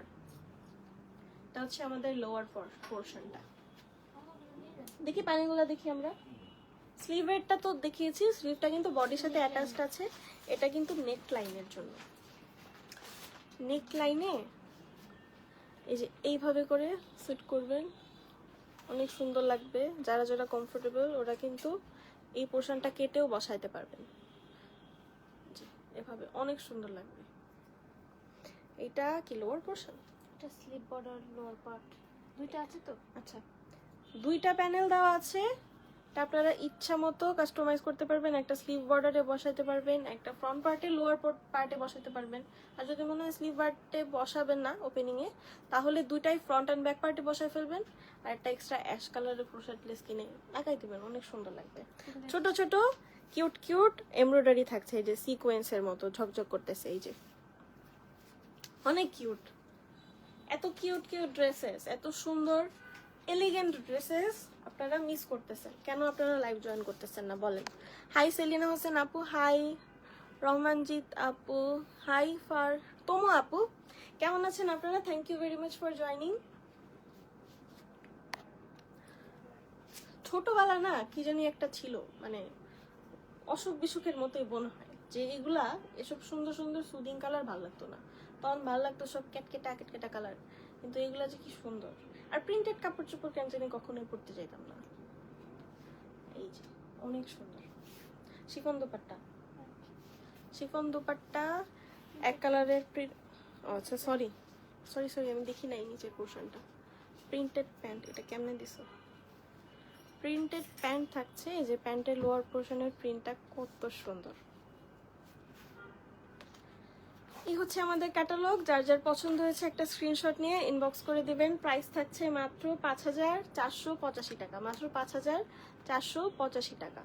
এটা হচ্ছে আমাদের লোয়ার পোর্শনটা, দেখি পানিগুলো দেখি আমরা। স্লিভেরটা তো দেখিয়েছি, স্লিভটা কিন্তু বডির সাথে অ্যাটাচড আছে। এটা কিন্তু নেক লাইনের জন্য, নেক লাইনে এই যে এইভাবে করে সেট করবেন, অনেক সুন্দর লাগবে। যারা যারা কমফোর্টেবল ওরা কিন্তু এই পোর্শনটা কেটেও বসাইতে পারবেন, এভাবে অনেক সুন্দর লাগবে। এটা কি লোয়ার পোর্শন? এটা স্লিপ বর্ডার লোয়ার পার্ট দুইটা আছে তো। আচ্ছা, দুইটা প্যানেল দেওয়া আছে, এটা আপনারা ইচ্ছা মতো কাস্টমাইজ করতে পারবেন। একটা স্লিভ বর্ডারে বসাইতে পারবেন, একটা ফ্রন্ট পার্টে লোয়ার পার্টে বসাইতে পারবেন। আর যদি মনে হয় স্লিভ পার্টে বসাবেন না ওপেনিং এ, তাহলে দুইটাই ফ্রন্ট অ্যান্ড ব্যাক পার্টে বসাই ফেলবেন। আর একটা এক্সট্রা অ্যাশ কালারের ক্রোশেট লেস কিনে লাগাই দিবেন, অনেক সুন্দর লাগবে। ছোট ছোট কিউট কিউট এমব্রয়ডারি থাকছে, এই যে সিকোয়েন্সের মতো ঝকঝক করতেছে, এই যে অনেক কিউট। এত কিউট কিউট ড্রেসেস, এত সুন্দর এলিগেন্ট ড্রেসেস আপনারা মিস করতেছেন কেন? আপনারা লাইভ জয়েন করতেছেন না বলেন? হাই সেলিনা হোসেন আপু, হাই রহমানজিৎ আপু, হাই ফার তোমো আপু, কেমন আছেন আপনারা? Thank you very much for joining. ছোটবেলা না কি জানি একটা ছিল, মানে অসুখ বিসুখের মতোই মনে হয় যে এগুলা, এসব সুন্দর সুন্দর সুদিং কালার ভালো লাগতো না, তখন ভালো লাগতো সব ক্যাটকেটা কালার। কিন্তু এগুলা যে কি সুন্দর। আর প্রিন্টেড কাপড় চোপড় কেন জানি কখনোই পরতে চাইতাম না। এই যে অনেক সুন্দর শিফন দোপাট্টা, শিফন দোপাট্টা এক কালারের প্রিন্ট। আচ্ছা সরি সরি সরি, আমি দেখি নাই নিচের পোর্শনটা। প্রিন্টেড প্যান্ট, এটা কেমনে দিছো? প্রিন্টেড প্যান্ট থাকছে, এই যে প্যান্টের লোয়ার পোর্শনের প্রিন্টটা কত সুন্দর। এই হচ্ছে আমাদের ক্যাটালগ। যার যার পছন্দ হয়েছে একটা স্ক্রিনশট নিয়ে ইনবক্স করে দিবেন। প্রাইস থাকছে মাত্র 5485 টাকা, মাত্র 5485 টাকা।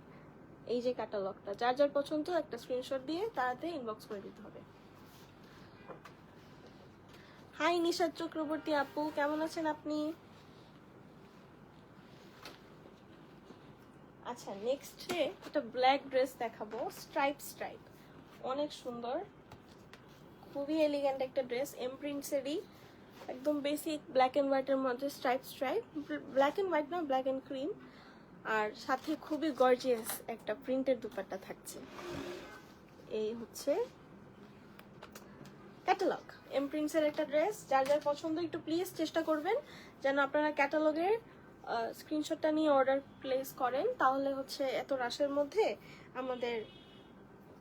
এই যে ক্যাটালগটা, যার যার পছন্দ একটা স্ক্রিনশট দিয়ে তাড়াতাড়ি ইনবক্স করে দিতে হবে। হাই নিশাদ চক্রবর্তী আপু, কেমন আছেন আপনি? আচ্ছা, নেক্সটে একটা ব্ল্যাক ড্রেস দেখাবো, স্ট্রাইপ, অনেক সুন্দর, খুবই এলিগেন্ট একটা ড্রেস, এমপ্রিন্টসেরই, একদম বেসিক ব্ল্যাক এন্ড হোয়াইটের মধ্যে স্ট্রাইপ, ব্ল্যাক এন্ড হোয়াইট না, ব্ল্যাক এন্ড ক্রিম। আর সাথে খুবই গর্জিয়াস একটা প্রিন্টের দুপাট্টা থাকছে। এই হচ্ছে ক্যাটালগ, এমপ্রিন্টসের একটা ড্রেস। যার যার পছন্দ একটু প্লিজ চেষ্টা করবেন যেন আপনারা ক্যাটালগের স্ক্রিনশটটা নিয়ে অর্ডার প্লেস করেন, তাহলে হচ্ছে এত রাশের মধ্যে আমাদের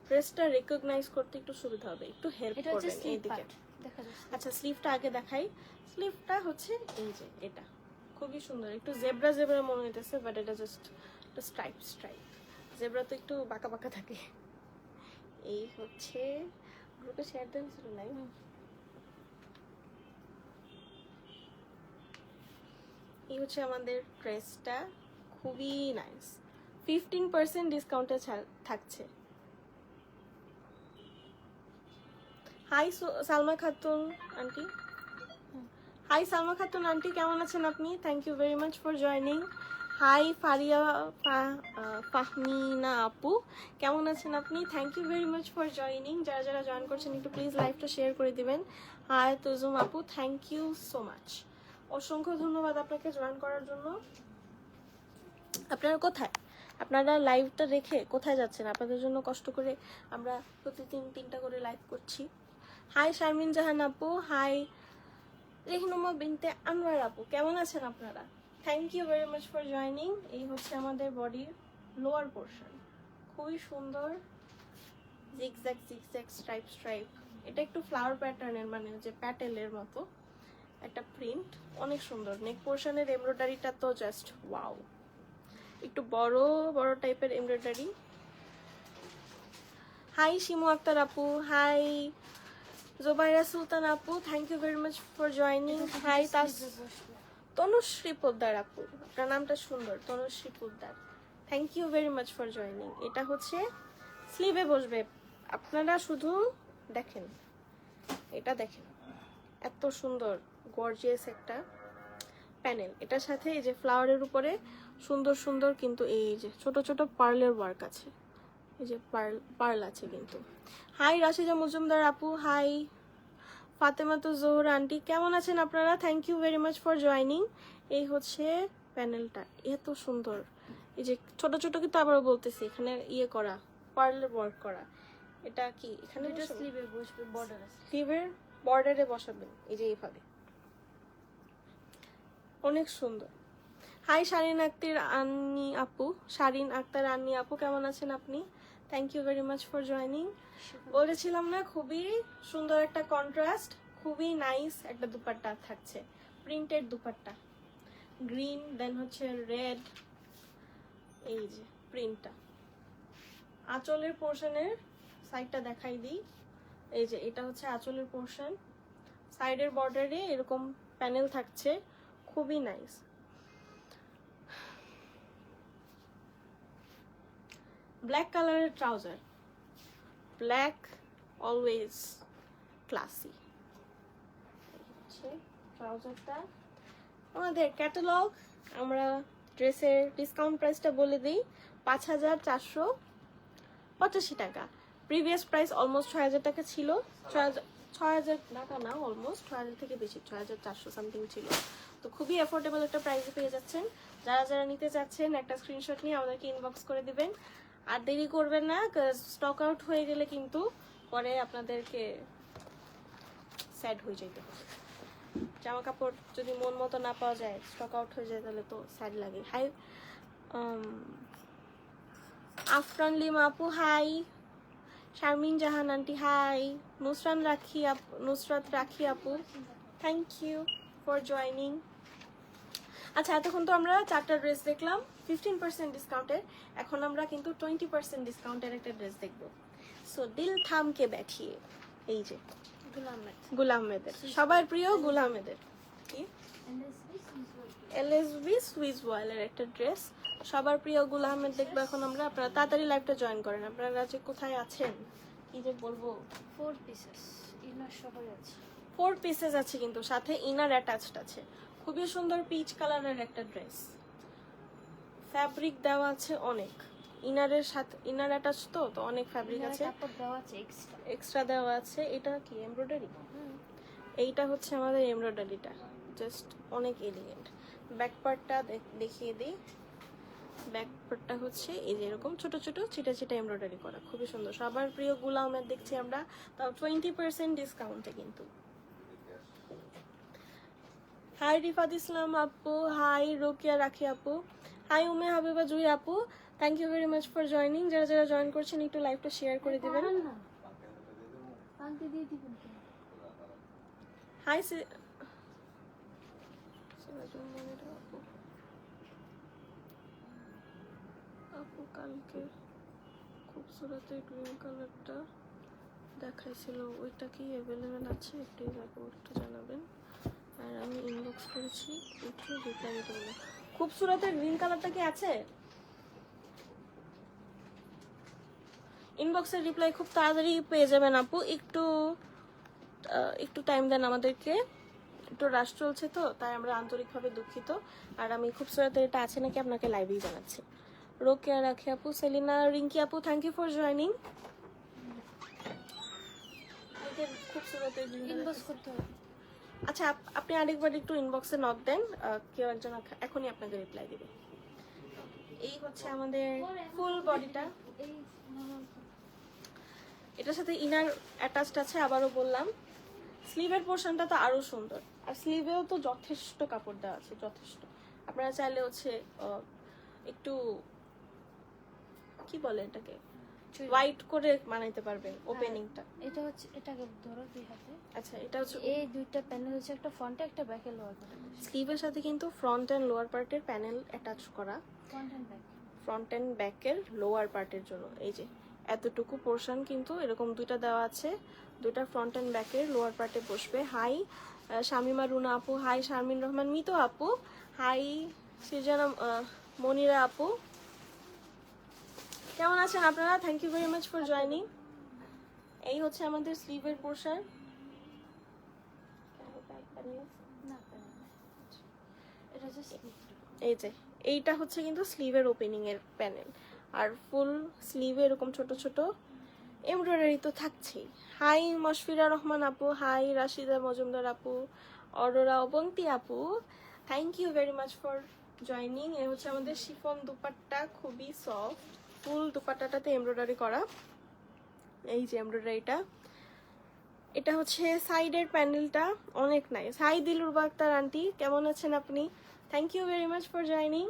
ড্রেসটা রেকগনাইজ করতে একটু সুবিধা হবে, একটু হেল্প করবেন এইদিকে। আচ্ছা, স্লিভটা আগে দেখাই। স্লিভটা হচ্ছে এই যে এটা খুবই সুন্দর, একটু জেব্রা জেব্রা মনে হইতেছে, বাট এটা জাস্ট একটা স্ট্রাইপ। জেব্রা তো একটু বাঁকা বাঁকা থাকে। এই হচ্ছে, গ্রুপে শেয়ার দেন ছিল নাই। এই হচ্ছে আমাদের ড্রেসটা, খুবই নাইস, 15% ডিসকাউন্টে থাকছে। Hi Salma Khatun aunty, hi Salma Khatun aunty, কেমন আছেন আপনি? Thank you very much for joining. Hi Faria Fahmina আপু, কেমন আছেন আপনি? Thank you very much for joining. যারা যারা জয়েন করছেন একটু প্লিজ লাইভটা শেয়ার করে দিবেন। হাই তুজুম আপু, থ্যাংক ইউ সো মাচ, অসংখ্য ধন্যবাদ আপনাকে জয়েন করার জন্য। আপনারা কোথায়? আপনারা লাইভটা রেখে কোথায় যাচ্ছেন? আপনাদের জন্য কষ্ট করে আমরা প্রতিদিন 3টা করে লাইভ করছি। হাই শারমিন জাহান আপু, হাই রেহনুমা বিনতে আনোয়ার আপু, কেমন আছেন আপনারা? Thank you very much for joining. এই হচ্ছে আমাদের বডির লোয়ার পোর্শন, খুবই সুন্দর, জিগজ্যাগ জিগজ্যাগ স্ট্রাইপ স্ট্রাইপ, এটা একটু ফ্লাওয়ার প্যাটার্নের মানে যে প্যাটেলের মতো একটা প্রিন্ট, অনেক সুন্দর। নেক পোর্শনের এমব্রয়ডারিটা তো জাস্ট ওয়াও, একটু বড় বড় টাইপের এমব্রয়ডারি। হাই শিমু আক্তার আপু, হাই জোবাইরা সুলতান আপু, thank you very much for joining. Hi তাস তনুশ্রী পোদ্দার আপু, আপনার নামটা সুন্দর, Tanushree Poddar, thank you very much for joining. এটা হচ্ছে স্লিভে বসবে, আপনারা শুধু দেখেন, এটা দেখেন এত সুন্দর গর্জিয়াস একটা প্যানেল। এটার সাথে এই যে ফ্লাওয়ারের উপরে সুন্দর সুন্দর কিন্তু এই যে ছোট ছোট পার্লের ওয়ার্ক আছে, এই যে পার্ল আছে কিন্তু। হাই রাশিদা মজুমদার আপু, হাই ফাতেমাতু জোহরা আন্টি, কেমন আছেন আপনারা? Thank you very much for joining. এই হচ্ছে প্যানেলটা, এত সুন্দর। এই যে ছোট ছোট কিন্তু আবারও বলতেছি এখানে ইয়ে করা, পার্লের ওয়ার্ক করা। এটা কি এখানে এটা স্লিভে বসবে, বর্ডার আছে। স্লিভের বর্ডারে বসাবেন এই যে এইভাবে, অনেক সুন্দর। হাই শারিন আক্তার আন্নি আপু, শারিন আক্তার আন্নি আপু, কেমন আছেন আপনি? Thank you very much for joining. বলেছিলাম না খুবই সুন্দর একটা কন্ট্রাস্ট, খুবই নাইস একটা দুপাট্টা থাকছে, প্রিন্টেড দুপাট্টা, গ্রিন দেন হচ্ছে রেড, এই যে প্রিন্টটা। আঁচলের পোর্শনের সাইডটা দেখাই দিই, এই যে এটা হচ্ছে আঁচলের পোর্শন, সাইডের বর্ডারে এরকম প্যানেল থাকছে, খুবই নাইস। ব্ল্যাক কালারের ট্রাউজার, ব্ল্যাক অলওয়েজ ক্লাসি। ট্রাউজারটা আমাদের ক্যাটালগ, আমরা ড্রেসের ডিসকাউন্ট প্রাইসটা বলে দিই, 5485 টাকা। প্রিভিয়াস প্রাইস অলমোস্ট 6000 টাকা ছিল, 6000 টাকা না, অলমোস্ট 6000 থেকে বেশি, 6400 সামথিং ছিল। তো খুবই অ্যাফোর্ডেবল একটা প্রাইসে পেয়ে যাচ্ছেন। যারা যারা নিতে চাচ্ছেন একটা স্ক্রিনশট নিয়ে আমাদেরকে ইনবক্স করে দিবেন, আর দেরি করবেন না, স্টক আউট হয়ে গেলে কিন্তু পরে আপনাদেরকে স্যাড হয়ে যেতে হবে। জামা কাপড় যদি মন মতো না পাওয়া যায়, স্টক আউট হয়ে যায়, তাহলে তো স্যাড লাগে। হাই আফরান লিমা আপু, হাই শারমিন জাহান আন্টি, হাই নুসরাত রাখি আপু, থ্যাংক ইউ ফর জয়নিং। আচ্ছা, এতক্ষণ তো আমরা 4টা ড্রেস দেখলাম 15% ডিসকাউন্টের, এখন আমরা কিন্তু 20% ডিসকাউন্টের একটা ড্রেস দেখব। সো দিল থামকে ব্যাঠিয়ে, এই যে গুল আহমেদের, সবার প্রিয় গুল আহমেদের কি এলএসবি সুইস ওয়ালের একটা ড্রেস, সবার প্রিয় গুল আহমেদ দেখবো এখন আমরা। আপনারা তাড়াতাড়ি লাইভটা জয়েন করেন, আপনারা যে কোথায় আছেন কি যে বলবো। 4 পিসেস ইনার সহ আছে, 4 পিসেস আছে কিন্তু সাথে ইনার অ্যাটাচড আছে। খুবই সুন্দর পিচ কালারের একটা ড্রেস, ফ্যাব্রিক দেওয়া আছে অনেক, ইনারের সাথে ইনার অ্যাটাচ তো অনেক ফ্যাব্রিক আছে, কাপড় দেওয়া আছে এক্সট্রা দেওয়া আছে। এটা কি এমব্রয়ডারি? এইটা হচ্ছে আমাদের এমব্রয়ডারিটা, জাস্ট অনেক এলিগেন্ট। ব্যাক পার্টটা দেখিয়ে দিই, ব্যাক পার্টটা হচ্ছে এই যে এরকম ছোট ছোট ছিটা ছিটা এমব্রয়ডারি করা, খুবই সুন্দর। সবার প্রিয় গুল আহমেদ দেখছি আমরা, তাও 20% ডিসকাউন্টে কিন্তু। হাই রিফাত ইসলাম আপু, হাই রোকিয়া রাখি আপু, হাই উমে হাবিবা জুই আপু, thank you very much for joining. যারা যারা জয়েন করছেন একটু লাইভটা শেয়ার করে দিবেন। হাই আপু, কালকে খুবসুরত গ্রিন কালারটা দেখাইছিল, ওইটা কি অ্যাভেলেবেল আছে? প্লিজ আপু একটু জানাবেন। আর আমি ইনবক্স করেছি, একটু রিপ্লাই দিতে বলবো। খুবসুরতের গ্রিন কালারটা কি আছে? ইনবক্সের রিপ্লাই খুব তাড়াতাড়ি পেয়ে যাবেন আপু, একটু টাইম দেন আমাদেরকে, একটু রাশ চলছে তো, তাই আমরা আন্তরিকভাবে দুঃখিত। আর আমি খুবসুরতের এটা আছে নাকি আপনাকে লাইভেই জানাচ্ছি। রোকেয়া রাখি আপু, সেলিনা রিঙ্কি আপু, থ্যাংক ইউ ফর জয়নিং। খুবসুরতের ইনবক্স করতে হবে। আচ্ছা, আপনি আরেকবার একটু ইনবক্সে নক দেন, কেউ একজন এখনই আপনাকে রিপ্লাই দিবে। এই হচ্ছে আমাদের ফুল বডিটা, এটার সাথে ইনার অ্যাটাচড আছে, আবারও বললাম। স্লিভের পোর্শনটা তো আরো সুন্দর, আর স্লিভেও তো যথেষ্ট কাপড় দেওয়া আছে, যথেষ্ট। আপনারা চাইলে হচ্ছে একটু কি বলে এটাকে, হোয়াইট করে বানাইতে পারবেন ওপেনিংটা। এটা হচ্ছে, এটাকে ধরো দুই হাতে। আচ্ছা, এটা হচ্ছে এই দুইটা প্যানেল হচ্ছে, একটা ফ্রন্টে একটা ব্যাকে লোয়ার পার্টে। স্লিভের সাথে কিন্তু ফ্রন্ট এন্ড লোয়ার পার্টের প্যানেল অ্যাটাচ করা, front and back. Front and ব্যাকের লোয়ার পার্টের জন্য। এই যে এতটুকু পোর্শন কিন্তু এরকম দুইটা দেওয়া আছে, দুইটা ফ্রন্ট এন্ড ব্যাকের লোয়ার পার্টে বসবে। হাই শামিমা রুনা আপু, হাই শারমিন রহমান মিতু আপু, হাই সৃজনা মনিরা আপু, কেমন আছেন আপনারা? Thank you very much for joining. এই হচ্ছে আমাদের স্লিভের পোর্শন। না, এটা জাস্ট এই যে এইটা হচ্ছে কিন্তু স্লিভের ওপেনিং এর প্যানেল, আর ফুল স্লিভে এরকম ছোট ছোট এমব্রয়ডারি তো থাকছেই। হাই মশফিরা রহমান আপু, হাই রাশিদা মজুমদার আপু, অরোরা অবন্তি আপু, thank you very much for joining. এ হচ্ছে আমাদের শিফন দুপাট্টা, খুবই সফট, ফুল দুপাট্টাটাতে এমব্রয়ডারি করা। এই যে এমব্রয়ডারিটা, এটা হচ্ছে সাইডের প্যানেলটা, অনেক nice. Hi Dilruba Akter aunty, কেমন আছেন আপনি? Thank you very much for joining.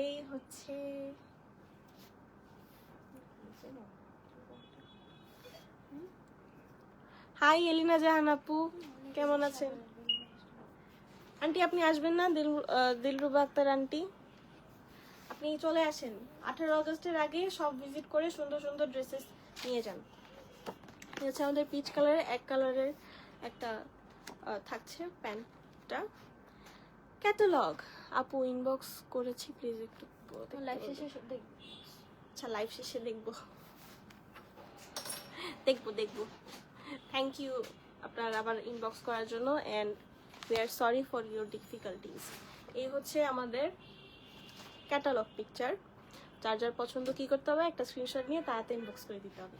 এই হচ্ছে হাই এলিনা জাহান আপু, কেমন আছেন আন্টি? আপনি আসবেন না দিলরুবা আক্তার আন্টি? আপনি চলে আসেন 18 আগস্টের আগে, সব ভিজিট করে সুন্দর সুন্দর ড্রেসেস নিয়ে যান। এই হচ্ছে আমাদের পিচ কালারের, এক কালারের একটা থাকছে প্যান্টটা। ক্যাটালগ আপু ইনবক্স করেছি, প্লিজ একটু লাইভ শেষে দেখ। আচ্ছা, লাইভ শেষে দেখবো দেখবো দেখবো। থ্যাংক ইউ আপনার আবার ইনবক্স করার জন্য, and we are sorry for your difficulties. এই হচ্ছে আমাদের ক্যাটালগ পিকচার। যার যার পছন্দ কি করতে হবে, একটা স্ক্রিনশট নিয়ে তাড়াতাড়ি ইনবক্স করে দিতে হবে।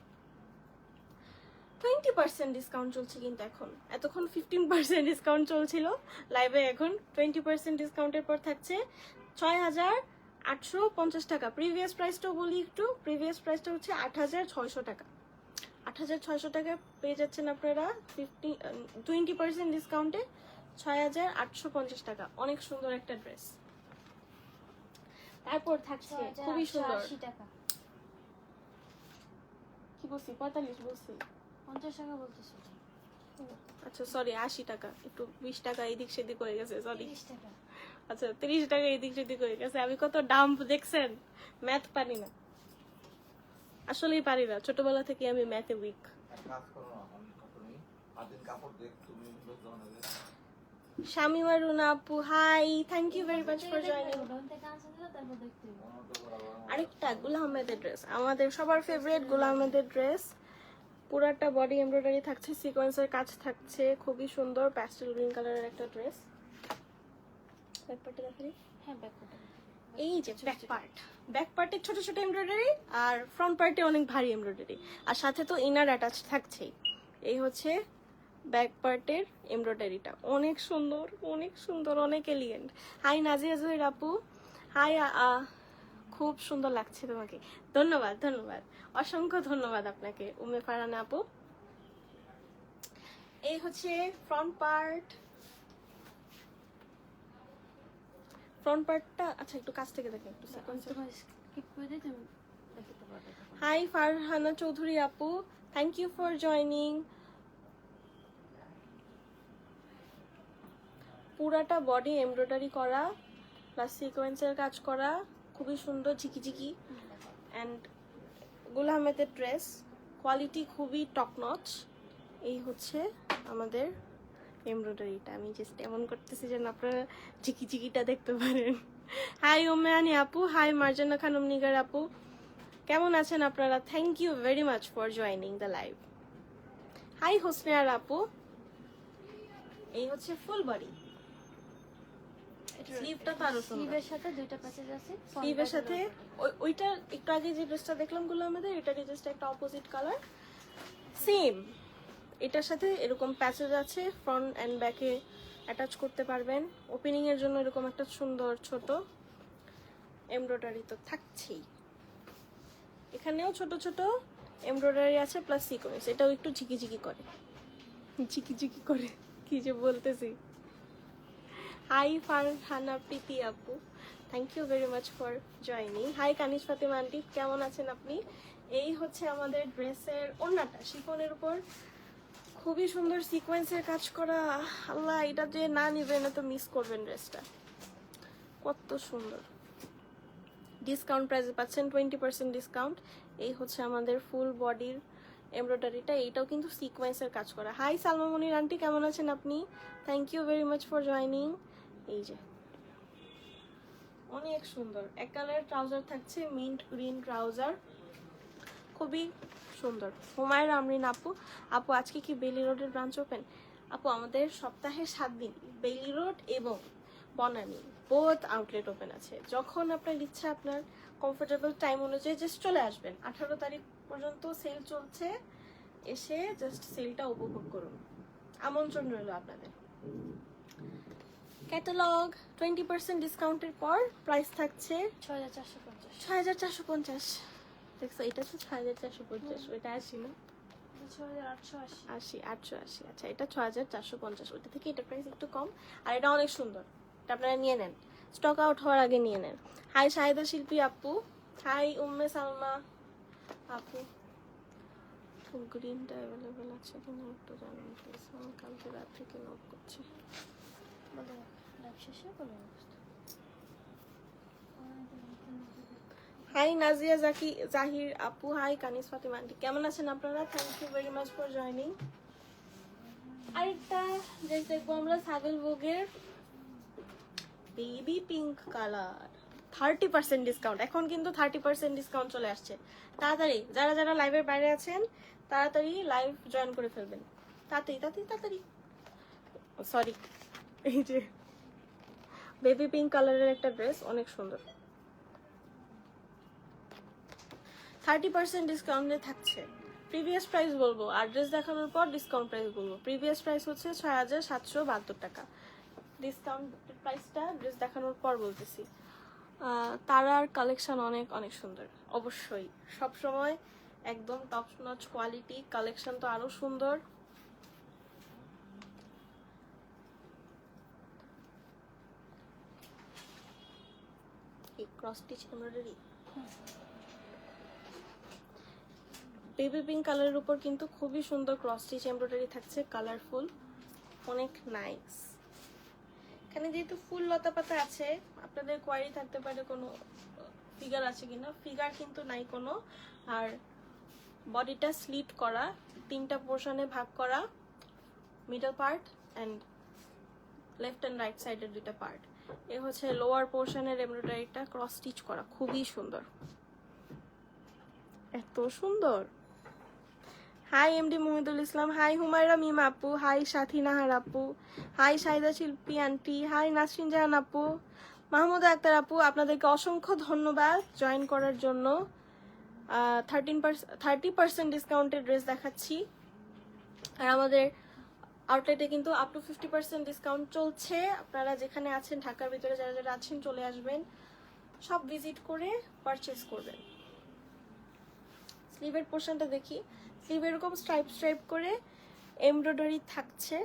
20% ডিসকাউন্ট চলছে কিন্তু এখন, এতক্ষণ 15% ডিসকাউন্ট চলছিল লাইভে, এখন 20% ডিসকাউন্টের পর থাকছে 6,850 টাকা। প্রিভিয়াস প্রাইসটাও বলি একটু, প্রিভিয়াস প্রাইসটা হচ্ছে 8,600 টাকা। 8,600 টাকা পেয়ে যাচ্ছেন আপনারা 20% ডিসকাউন্টে 6,850 টাকা। অনেক সুন্দর একটা ড্রেস। তারপর থাকছে খুবই সুন্দর, 80 টাকা। কি বলছি 45 বলছি, 50 টাকা বলতেছি। আচ্ছা সরি 80 টাকা, একটু 20 টাকা এদিক সেদিক হয়ে গেছে, সরি। 30 টাকা। আচ্ছা 30 টাকা এদিক সেদিক হয়ে গেছে। আমি কত ডাম্প দেখছেন, ম্যাথ পারি না, আসলেই পারি না, ছোটবেলা থেকে আমি ম্যাথে উইক। শামিমা রুনা আপু, hi, thank you very much for joining. আরেকটা গুল আহমেদের ড্রেস, আমাদের সবার ফেভারিট গুল আহমেদের ড্রেস। পুরাটা বডি এমব্রয়ডারি থাকছে, সিকোয়েন্সের কাজ থাকছে, খুবই সুন্দর প্যাস্টেল গ্রিন কালারের একটা ড্রেস। ব্যাক পার্টে দেখাই। হ্যাঁ, ব্যাক পার্টে। এই যে ব্যাক পার্টে ছোট ছোট এমব্রয়ডারি, আর ফ্রন্ট পার্টে অনেক ভারী এমব্রয়ডারি, আর সাথে তো ইনার অ্যাটাচ থাকছেই। এই হচ্ছে ব্যাক পার্টের এমব্রয়ডারিটা, অনেক সুন্দর, অনেক সুন্দর, অনেক এলিগেন্ট। হাই নাজিয়া জহির আপু, হাই, খুব সুন্দর লাগছে তোমাকে, ধন্যবাদ ধন্যবাদ, অসংখ্য ধন্যবাদ আপনাকে উমে ফারহানা আপু। এই হচ্ছে ফ্রন্ট পার্টটা। আচ্ছা একটু কাছ থেকে দেখেন, একটু সিকোয়েন্স। স্কিপ করে দিই, তুমি দেখতে পারবে। হাই ফারহানা চৌধুরী আপু, থ্যাংক ইউ ফর জয়নিং। পুরাটা বডি এমব্রয়ডারি করা প্লাস সিকোয়েন্সের কাজ করা, খুবই সুন্দর ঝিকিঝিকি। অ্যান্ড গুল আহমেদের ড্রেস, কোয়ালিটি খুবই টপ নচ। এই হচ্ছে আমাদের এমব্রয়ডারিটা, আমি জাস্ট এমন করতেছি যেন আপনারা ঝিকিঝিকিটা দেখতে পারেন। হাই ওমেয়ানি আপু, হাই মার্জানা খানম নিগার আপু, কেমন আছেন আপনারা? Thank you very much for joining the live. Hi Hosneara আপু। এই হচ্ছে ফুল বডি, স্লিভটা তো আরো সুন্দর। স্লিভের সাথে দুইটা প্যাচেস আছে। স্লিভের সাথে ওইটা একটু আগে যে ড্রেসটা দেখলাম গুলো আমাদের, এটারই জাস্ট একটা অপোজিট কালার, সেম। এটার সাথে এরকম প্যাচেস আছে, ফ্রন্ট এন্ড ব্যাকে অ্যাটাচ করতে পারবেন। ওপেনিং এর জন্য এরকম একটা সুন্দর ছোট এমব্রয়ডারি তো থাকছেই, এখানেও ছোট ছোট এমব্রয়ডারি আছে প্লাস সিকোয়েন্স। এটাও একটু ঝিকিঝিকি করে, ঝিকিঝিকি করে, কি যে বলতেছি। হাই ফারহানা প্রীতি আপু, thank you very much for joining. Hi Kaniz Fatema aunty, কেমন আছেন আপনি? এই হচ্ছে আমাদের ড্রেসের ওড়নাটা, শিফনের উপর খুবই সুন্দর সিকোয়েন্সের কাজ করা। আল্লাহ, এটা যে না নিবেন তো মিস করবেন ড্রেসটা, কত সুন্দর। ডিসকাউন্ট প্রাইসে পাচ্ছেন 20% ডিসকাউন্ট। এই হচ্ছে আমাদের ফুল বডির এমব্রয়ডারিটা, এইটাও কিন্তু সিকোয়েন্সের কাজ করা। হাই সালমা মনির আন্টি, কেমন আছেন আপনি? Thank you very much for joining. এই যে অনেক সুন্দর এক কালারের ট্রাউজার থাকছে, মিন্ট গ্রিন ট্রাউজার, খুবই সুন্দর। হুমায়রা আমরিন আপু, আপু আজকে কি বেইলি রোডের ব্রাঞ্চ ওপেন? আপু আমাদের সপ্তাহে 7 দিন বেইলি রোড এবং বনানী বোথ আউটলেট ওপেন আছে। যখন আপনার ইচ্ছা, আপনার কমফোর্টেবল টাইম অনুযায়ী জাস্ট চলে আসবেন। 18 তারিখ পর্যন্ত সেল চলছে, এসে জাস্ট সেলটা উপভোগ করুন, আমন্ত্রণ রইল আপনাদের। ক্যাটালগ 20% ডিসকাউন্টের পর প্রাইস থাকছে 6450। 6450। দেখছো, এটা তো 6450, ওইটা 80 না? 6880। 880। আচ্ছা, এটা 6450, ওইটা থেকে এটা প্রাইস একটু কম। আর এটা অনেক সুন্দর, এটা আপনারা নিয়ে নেন, স্টক আউট হওয়ার আগে নিয়ে নেন। হাই শাহিদা শিল্পী আপু, হাই উম্মে সালমা আপু, গ্রিনটা অ্যাভেলেবেল আছে কিনা একটু জানান প্লিজ, আমি কালকে রাত থেকে নোট করছি। বলে লাইভ শেষে বলে হাই নাজিয়া জাহির আপু, হাই কানিজ ফাতেমা আন্টি, কেমন আছেন আপনারা? Thank you very much for joining. আরেকটা ড্রেস দেখবো আমরা, সাগল ভোগের বেবি পিঙ্ক কালার, 30% ডিসকাউন্ট। এখন কিন্তু 30% ডিসকাউন্ট চলে আসছে, তাড়াতাড়ি যারা যারা লাইভের বাইরে আছেন তাড়াতাড়ি লাইভ জয়েন করে ফেলবেন, তাড়াতাড়ি তাড়াতাড়ি তাড়াতাড়ি। সরি, এই যে বেবি পিঙ্ক কালারের একটা ড্রেস, অনেক সুন্দর। 30% ডিসকাউন্টে থাকছে। প্রিভিয়াস প্রাইস বলবো আর ড্রেস দেখানোর পর ডিসকাউন্ট প্রাইস বলবো। প্রিভিয়াস প্রাইস হচ্ছে 6772 টাকা, ডিসকাউন্ট প্রাইসটা ড্রেস দেখানোর পর বলতেছি। তারার কালেকশন অনেক অনেক সুন্দর, অবশ্যই সব সময় একদম টপ নচ কোয়ালিটি, কালেকশন তো আরো সুন্দর। Cross stitch embroidery baby pink কালারের উপর কিন্তু খুবই সুন্দর ক্রস স্টিচ এমব্রয়ডারি থাকছে, কালারফুল, অনেক নাইস। এখানে যেহেতু ফুল লতা পাতা আছে, আপনাদের কোয়ারি থাকতে পারে কোনো ফিগার আছে কিনা, ফিগার কিন্তু নাই কোনো। আর বডিটা স্লিট করা, 3টা পোর্শনে ভাগ করা, middle part and left and right সাইডের 2টা পার্ট। এ হচ্ছে লোয়ার পোর্শনের এমব্রয়ডারিটা ক্রস স্টিচ করা, খুবই সুন্দর, এত সুন্দর। হাই এমডি মুহিদুল ইসলাম, হাই হুমায়রা মিম আপু, হাই সাথী নাহার আপু, হাই শাহিদা শিল্পী আন্টি, হাই নাসরিন জাহান আপু, মাহমুদা আক্তার আপু, আপনাদেরকে অসংখ্য ধন্যবাদ জয়েন করার জন্য। 30% ডিসকাউন্টের ড্রেস দেখাচ্ছি। আর আমাদের আউটলেটে কিন্তু আপ টু 50% ডিসকাউন্ট চলছে। আপনারা যেখানে আছেন, ঢাকার ভিতরে যারা যারা আছেন চলে আসবেন, সব ভিজিট করে পারচেস করবেন। স্লিভের পোর্শনটা দেখি, স্লিভ এরকম স্ট্রাইপ স্ট্রাইপ করে এমব্রয়ডারি থাকছে,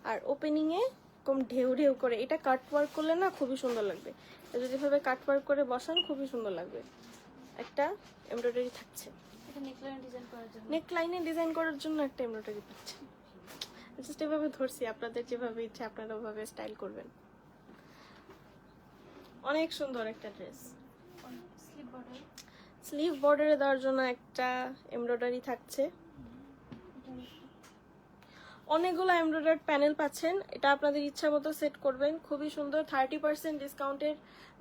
আর ওপেনিংয়ে এরকম ঢেউ ঢেউ করে, এটা কাট ওয়ার্ক করলে না খুবই সুন্দর লাগবে। যদি এভাবে কাট ওয়ার্ক করে বসান খুবই সুন্দর লাগবে। একটা এমব্রয়ডারি থাকছে, এটা নেকলাইন ডিজাইন করার জন্য। নেকলাইনে ডিজাইন করার জন্য একটা এমব্রয়ডারি পাচ্ছেন। জাস্ট এভাবে ধরছি, আপনাদের যেভাবে ইচ্ছা আপনারা ওভাবে স্টাইল করবেন। অনেক সুন্দর একটা ড্রেস। স্লিপ বর্ডার, স্লিভ বর্ডারে দেওয়ার জন্য একটা এমব্রয়ডারি থাকছে, অনেকগুলো এমব্রয়ডারি প্যানেল পাচ্ছেন, এটা আপনাদের ইচ্ছা মতো সেট করবেন, খুবই সুন্দর। 30% ডিসকাউন্টের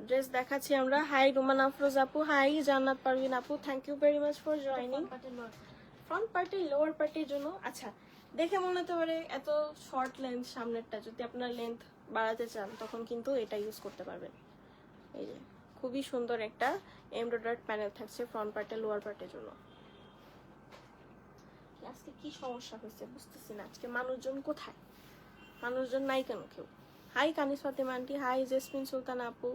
ড্রেস দেখাচ্ছি আমরা। হাই রুমান আফরোজ আপু, হাই জান্নাত পারভিন আপু, thank you very much for joining. Front পার্টের লোয়ার পার্টির জন্য, আচ্ছা দেখে মনে হতে পারে এত শর্ট লেন্থ সামনেরটা, যদি আপনার লেন্থ বাড়াতে চান তখন কিন্তু এটা ইউজ করতে পারবেন। এই যে খুবই সুন্দর একটা এমব্রয়ডারি প্যানেল থাকছে ফ্রন্ট পার্টের লোয়ার পার্টের জন্য। আজকে কি সমস্যা হয়েছে বুঝতেছি না, আজকে মানুষজন কোথায়, মানুষজন নাই কেন কেউ? High Kaniz Fatema aunty, high jasmine সুলতান আপু,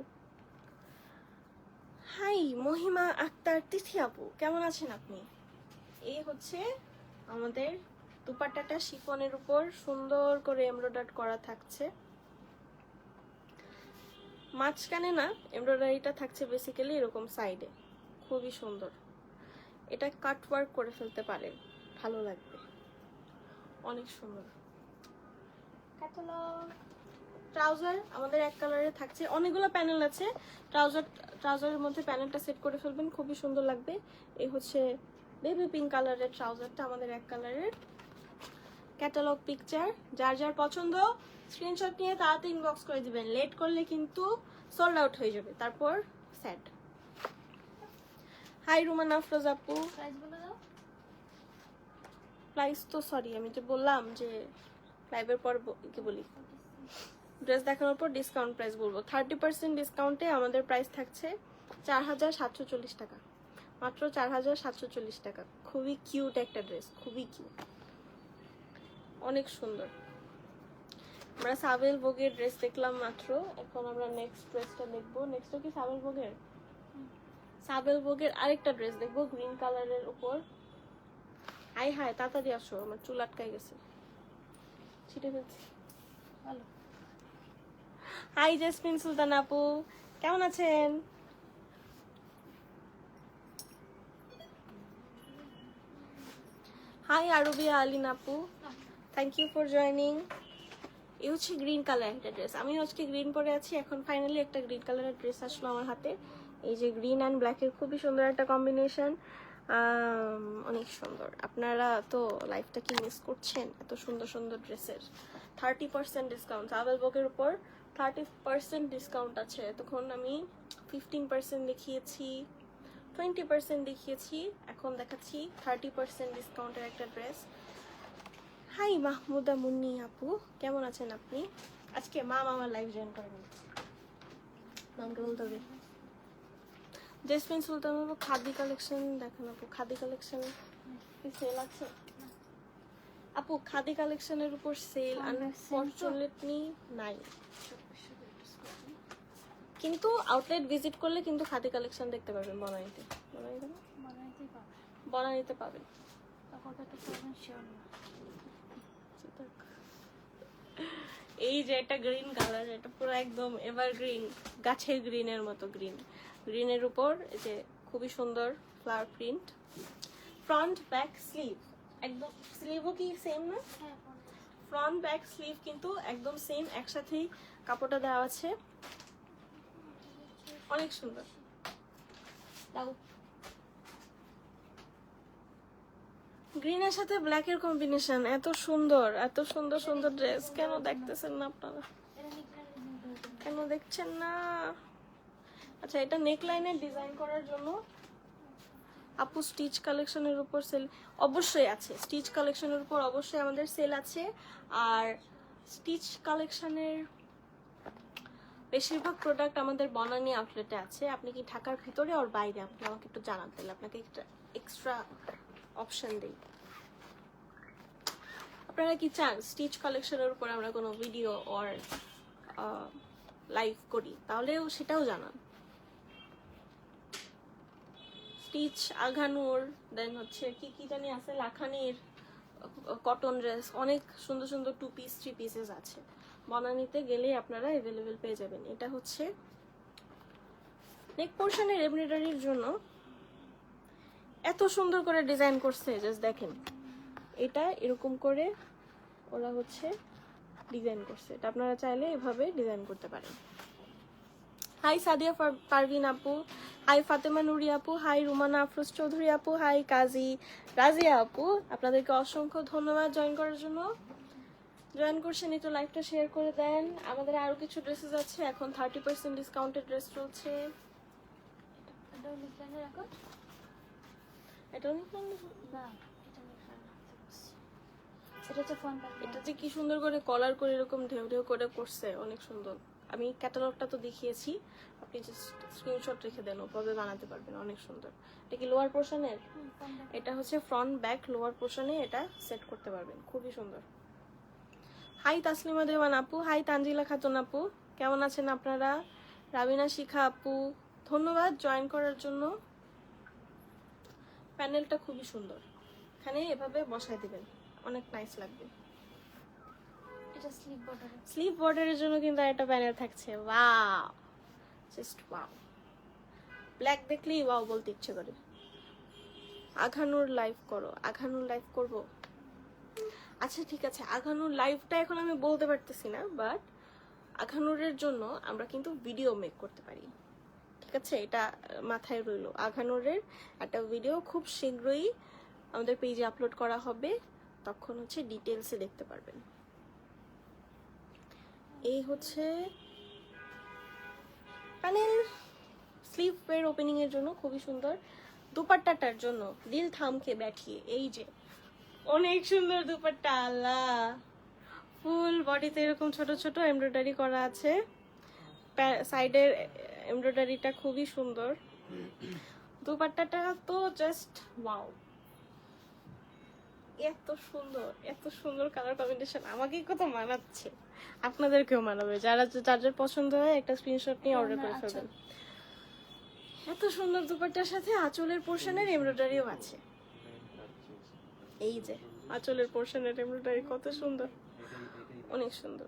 হাই মহিমা আক্তার তিথি আপু, কেমন আছেন আপনি? এই হচ্ছে আমাদের দুপাট্টাটা, শিফনের উপর সুন্দর করে এমব্রয়ডারি করা থাকছে। মাঝখানে না, এমব্রয়ডারিটা থাকছে বেসিক্যালি এরকম সাইডে, খুবই সুন্দর। এটা কাট ওয়ার্ক করে ফেলতে পারেন, ভালো লাগবে, অনেক সুন্দর। ক্যাটালগ ট্রাউজার আমাদের এক কালারে থাকছে, অনেকগুলো প্যানেল আছে। ট্রাউজারের মধ্যে প্যানেলটা সেট করে ফেলবেন, খুবই সুন্দর লাগবে। এই হচ্ছে বেবি পিঙ্ক কালারের ট্রাউজারটা আমাদের এক কালারের। ক্যাটালগ পিকচার যার যার পছন্দ স্ক্রিনশট নিয়ে তাড়াতাড়ি ইনবক্স করে দিবেন, লেট করলে কিন্তু সোল্ড আউট হয়ে যাবে, তারপর স্যাড। হাই রুমান আফরোজ আপু, প্রাইস বলে দাও। প্রাইস তো সরি আমি যে বললাম যে লাইভের পর কি বলি, ড্রেস দেখানোর পর ডিসকাউন্ট প্রাইস বলবো। 30% ডিসকাউন্টে আমাদের প্রাইস থাকছে 4740 টাকা, মাত্র 4740 টাকা। খুবই কিউট একটা ড্রেস, খুবই কিউট, অনেক সুন্দর। আমরা সাবেল ভোগের ড্রেস দেখলাম মাত্র, এখন আমরা নেক্সট ড্রেসটা দেখবো। নেক্সটটা কি সাবেল ভোগের? সাবেল ভোগের আরেকটা ড্রেস দেখবো গ্রিন কালারের উপর। হাই হাই তাড়াতাড়ি আসো, আমার চুল আটকাই গেছে, ছিটে ফেলছি। ভালো। হাই জেসমিন সুলতান আপু, কেমন আছেন? হাই আরবিয়া আলিন আপু, থ্যাংক ইউ ফর জয়নিং। এই হচ্ছে গ্রিন কালার একটা ড্রেস, আমি আজকে গ্রিন পরে আছি। এখন ফাইনালি একটা গ্রিন কালারের ড্রেস আসলো আমার হাতে। এই যে গ্রিন অ্যান্ড ব্ল্যাকের খুবই সুন্দর একটা কম্বিনেশন, অনেক সুন্দর। আপনারা তো লাইফটা কি মিস করছেন এত সুন্দর সুন্দর ড্রেসের। 30% ডিসকাউন্ট, সাবেল বকের উপর 30% ডিসকাউন্ট আছে। তখন আমি 15% দেখিয়েছি, 20% দেখিয়েছি, এখন দেখাচ্ছি 30% ডিসকাউন্টের একটা ড্রেস। হাই মাহমুদা মুন্নি আপু, কেমন আছেন আপনি? আজকে আমার লাইভ জয়েন করেন, নামকে বলতে হবে। জেসমিন সুলতান আপু, খাদি কালেকশন দেখেন আপু, খাদি কালেকশন কি সেল আছে আপু? খাদি কালেকশনের উপর সেল আনফরচুনেটলি নাই, কিন্তু আউটলেট ভিজিট করলে কিন্তু খাদি কালেকশন দেখতে পারবেন বনানীতে। বানাইতেই পারবে। বনানীতে পাবেন। তখন তো একটা প্রবলেম শিওর না। এই যে একটা গ্রিন কালার, এটা পুরো একদম এভারগ্রিন, গাছের গ্রিনের মতো গ্রিন। গ্রিনের উপর এই যে খুবই সুন্দর flower print, front back sleeve, একদম স্লিভও কি সেম না? হ্যাঁ, ফ্রন্ট ব্যাক স্লিভ কিন্তু একদম সেম, একসাথেই কাপড়টা দেওয়া আছে, অনেক সুন্দর। দাও। গ্রিনের সাথে ব্ল্যাকের কম্বিনেশন এত সুন্দর, এত সুন্দর সুন্দর ড্রেস কেন দেখতেছেন না আপনারা? এটা নিকলাইন কেন দেখছেন না? আচ্ছা, এটা নেকলাইনের ডিজাইন করার জন্য আপু স্টিচ কালেকশনের উপর সেল অবশ্যই আছে, স্টিচ কালেকশনের উপর অবশ্যই আমাদের সেল আছে। আর স্টিচ কালেকশনের বেশিরভাগ প্রোডাক্ট আমাদের বনানী আউটলেটে আছে। আপনি কি ঢাকার ভিতরে আর বাইরে, আপনি আমাকে একটু জানাতে দিলে আপনাকে একটা এক্সট্রা অপশন দিই। আপনারা কি চান স্টিচ কালেকশনের উপর আমরা কোনো ভিডিও অর লাইভ করি, তাহলেও সেটাও জানান। স্টিচ আঘানুর, দেন হচ্ছে কি কি জানি আছে, লাখানির কটন ড্রেস, অনেক সুন্দর সুন্দর 2 পিস 3 পিসেস আছে। বনানীতে গেলে আপনারা অ্যাভেলেবেল পেয়ে যাবেন। এটা হচ্ছে নেক পোর্শনের এমব্রয়ডারির জন্য এত সুন্দর করে ডিজাইন করছে, জাস্ট দেখেন। এটা এরকম করে ওরা হচ্ছে ডিজাইন করছে, এটা আপনারা চাইলে এভাবে ডিজাইন করতে পারেন। হাই সাদিয়া পারভিন আপু, হাই ফাতেমা নুরি আপু, হাই রুমানা আফরোজ চৌধুরী আপু, হাই কাজী রাজিয়া আপু, আপনাদেরকে অসংখ্য ধন্যবাদ জয়েন করার জন্য। জয়েন করছেন, একটু লাইভটা শেয়ার করে দেন। আমাদের আরো কিছু ড্রেসেস আছে, এখন 30% ডিসকাউন্টেড ড্রেস চলছে। এটা নিকলাইনে রাখো। এটাও না, এটা নিকলাইন। এটা হচ্ছে ফ্রন্ট ব্যাক। এটা যে কি সুন্দর করে কলার করে এরকম ঢেউ ঢেউ করে করছে, অনেক সুন্দর। আমি ক্যাটালগটা তো দেখিয়েছি, আপনি জাস্ট স্ক্রিনশট রেখে দেন, ওভাবে বানাতে পারবেন, অনেক সুন্দর। এটা কি লোয়ার পোর্শনের? এটা হচ্ছে ফ্রন্ট ব্যাক লোয়ার পোর্শনে এটা সেট করতে পারবেন, খুবই সুন্দর। হাই তাসলিমা দেওয়ান আপু, হাই তানজিলা খাতুন আপু, কেমন আছেন আপনারা? রাবিনা শিখা আপু, ধন্যবাদ জয়েন করার জন্য। প্যানেলটা খুবই সুন্দর, এখানে এভাবে বসায় দিবেন, অনেক নাইস লাগবে। এটা স্লিভ বর্ডার। স্লিভ বর্ডারের জন্য কিন্তু একটা প্যানেল থাকছে, ওয়াও জাস্ট ওয়াও, ব্ল্যাক দেখলেই ওয়াও বলতে ইচ্ছে করে। আঘানুর লাইভ করো, আঘানুর লাইভ করব। আচ্ছা ঠিক আছে, আঘানুর লাইভটা এখন আমি বলতে পারতেছি না, বাট আঘানুরের জন্য আমরা কিন্তু ভিডিও মেক করতে পারি, ঠিক আছে? এটা মাথায় রইলো। আঘানুরের একটা ভিডিও খুব শীঘ্রই আমাদের পেজে আপলোড করা হবে, তখন হচ্ছে ডিটেলসে দেখতে পারবেন। এই হচ্ছে প্যানেল। স্লিভের ওপেনিং এর জন্য খুবই সুন্দর। দুপাট্টাটার জন্য দিল থামকে ব্যাঠিয়ে, এই যে অনেক সুন্দর দুপাট্টা, আল্লাহ। ফুল বডিতে এরকম ছোট ছোট এমব্রয়ডারি করা আছে, সাইডের এমব্রয়ডারিটা খুবই সুন্দর। দুপাট্টাটা তো জাস্ট ওয়াও, এত সুন্দর, এত সুন্দর কালার কম্বিনেশন। আমাকেই কত মানাচ্ছে, আপনাদেরকেও মানাবে। যারা যার পছন্দ হয় একটা স্ক্রিনশট নিয়ে অর্ডার করে ফেলবেন। এত সুন্দর দুপাট্টার সাথে আঁচলের পোর্শনের এমব্রয়ডারিও আছে। এই যে আঁচলের পোর্শনের এমব্রয়ডারি কত সুন্দর, অনেক সুন্দর,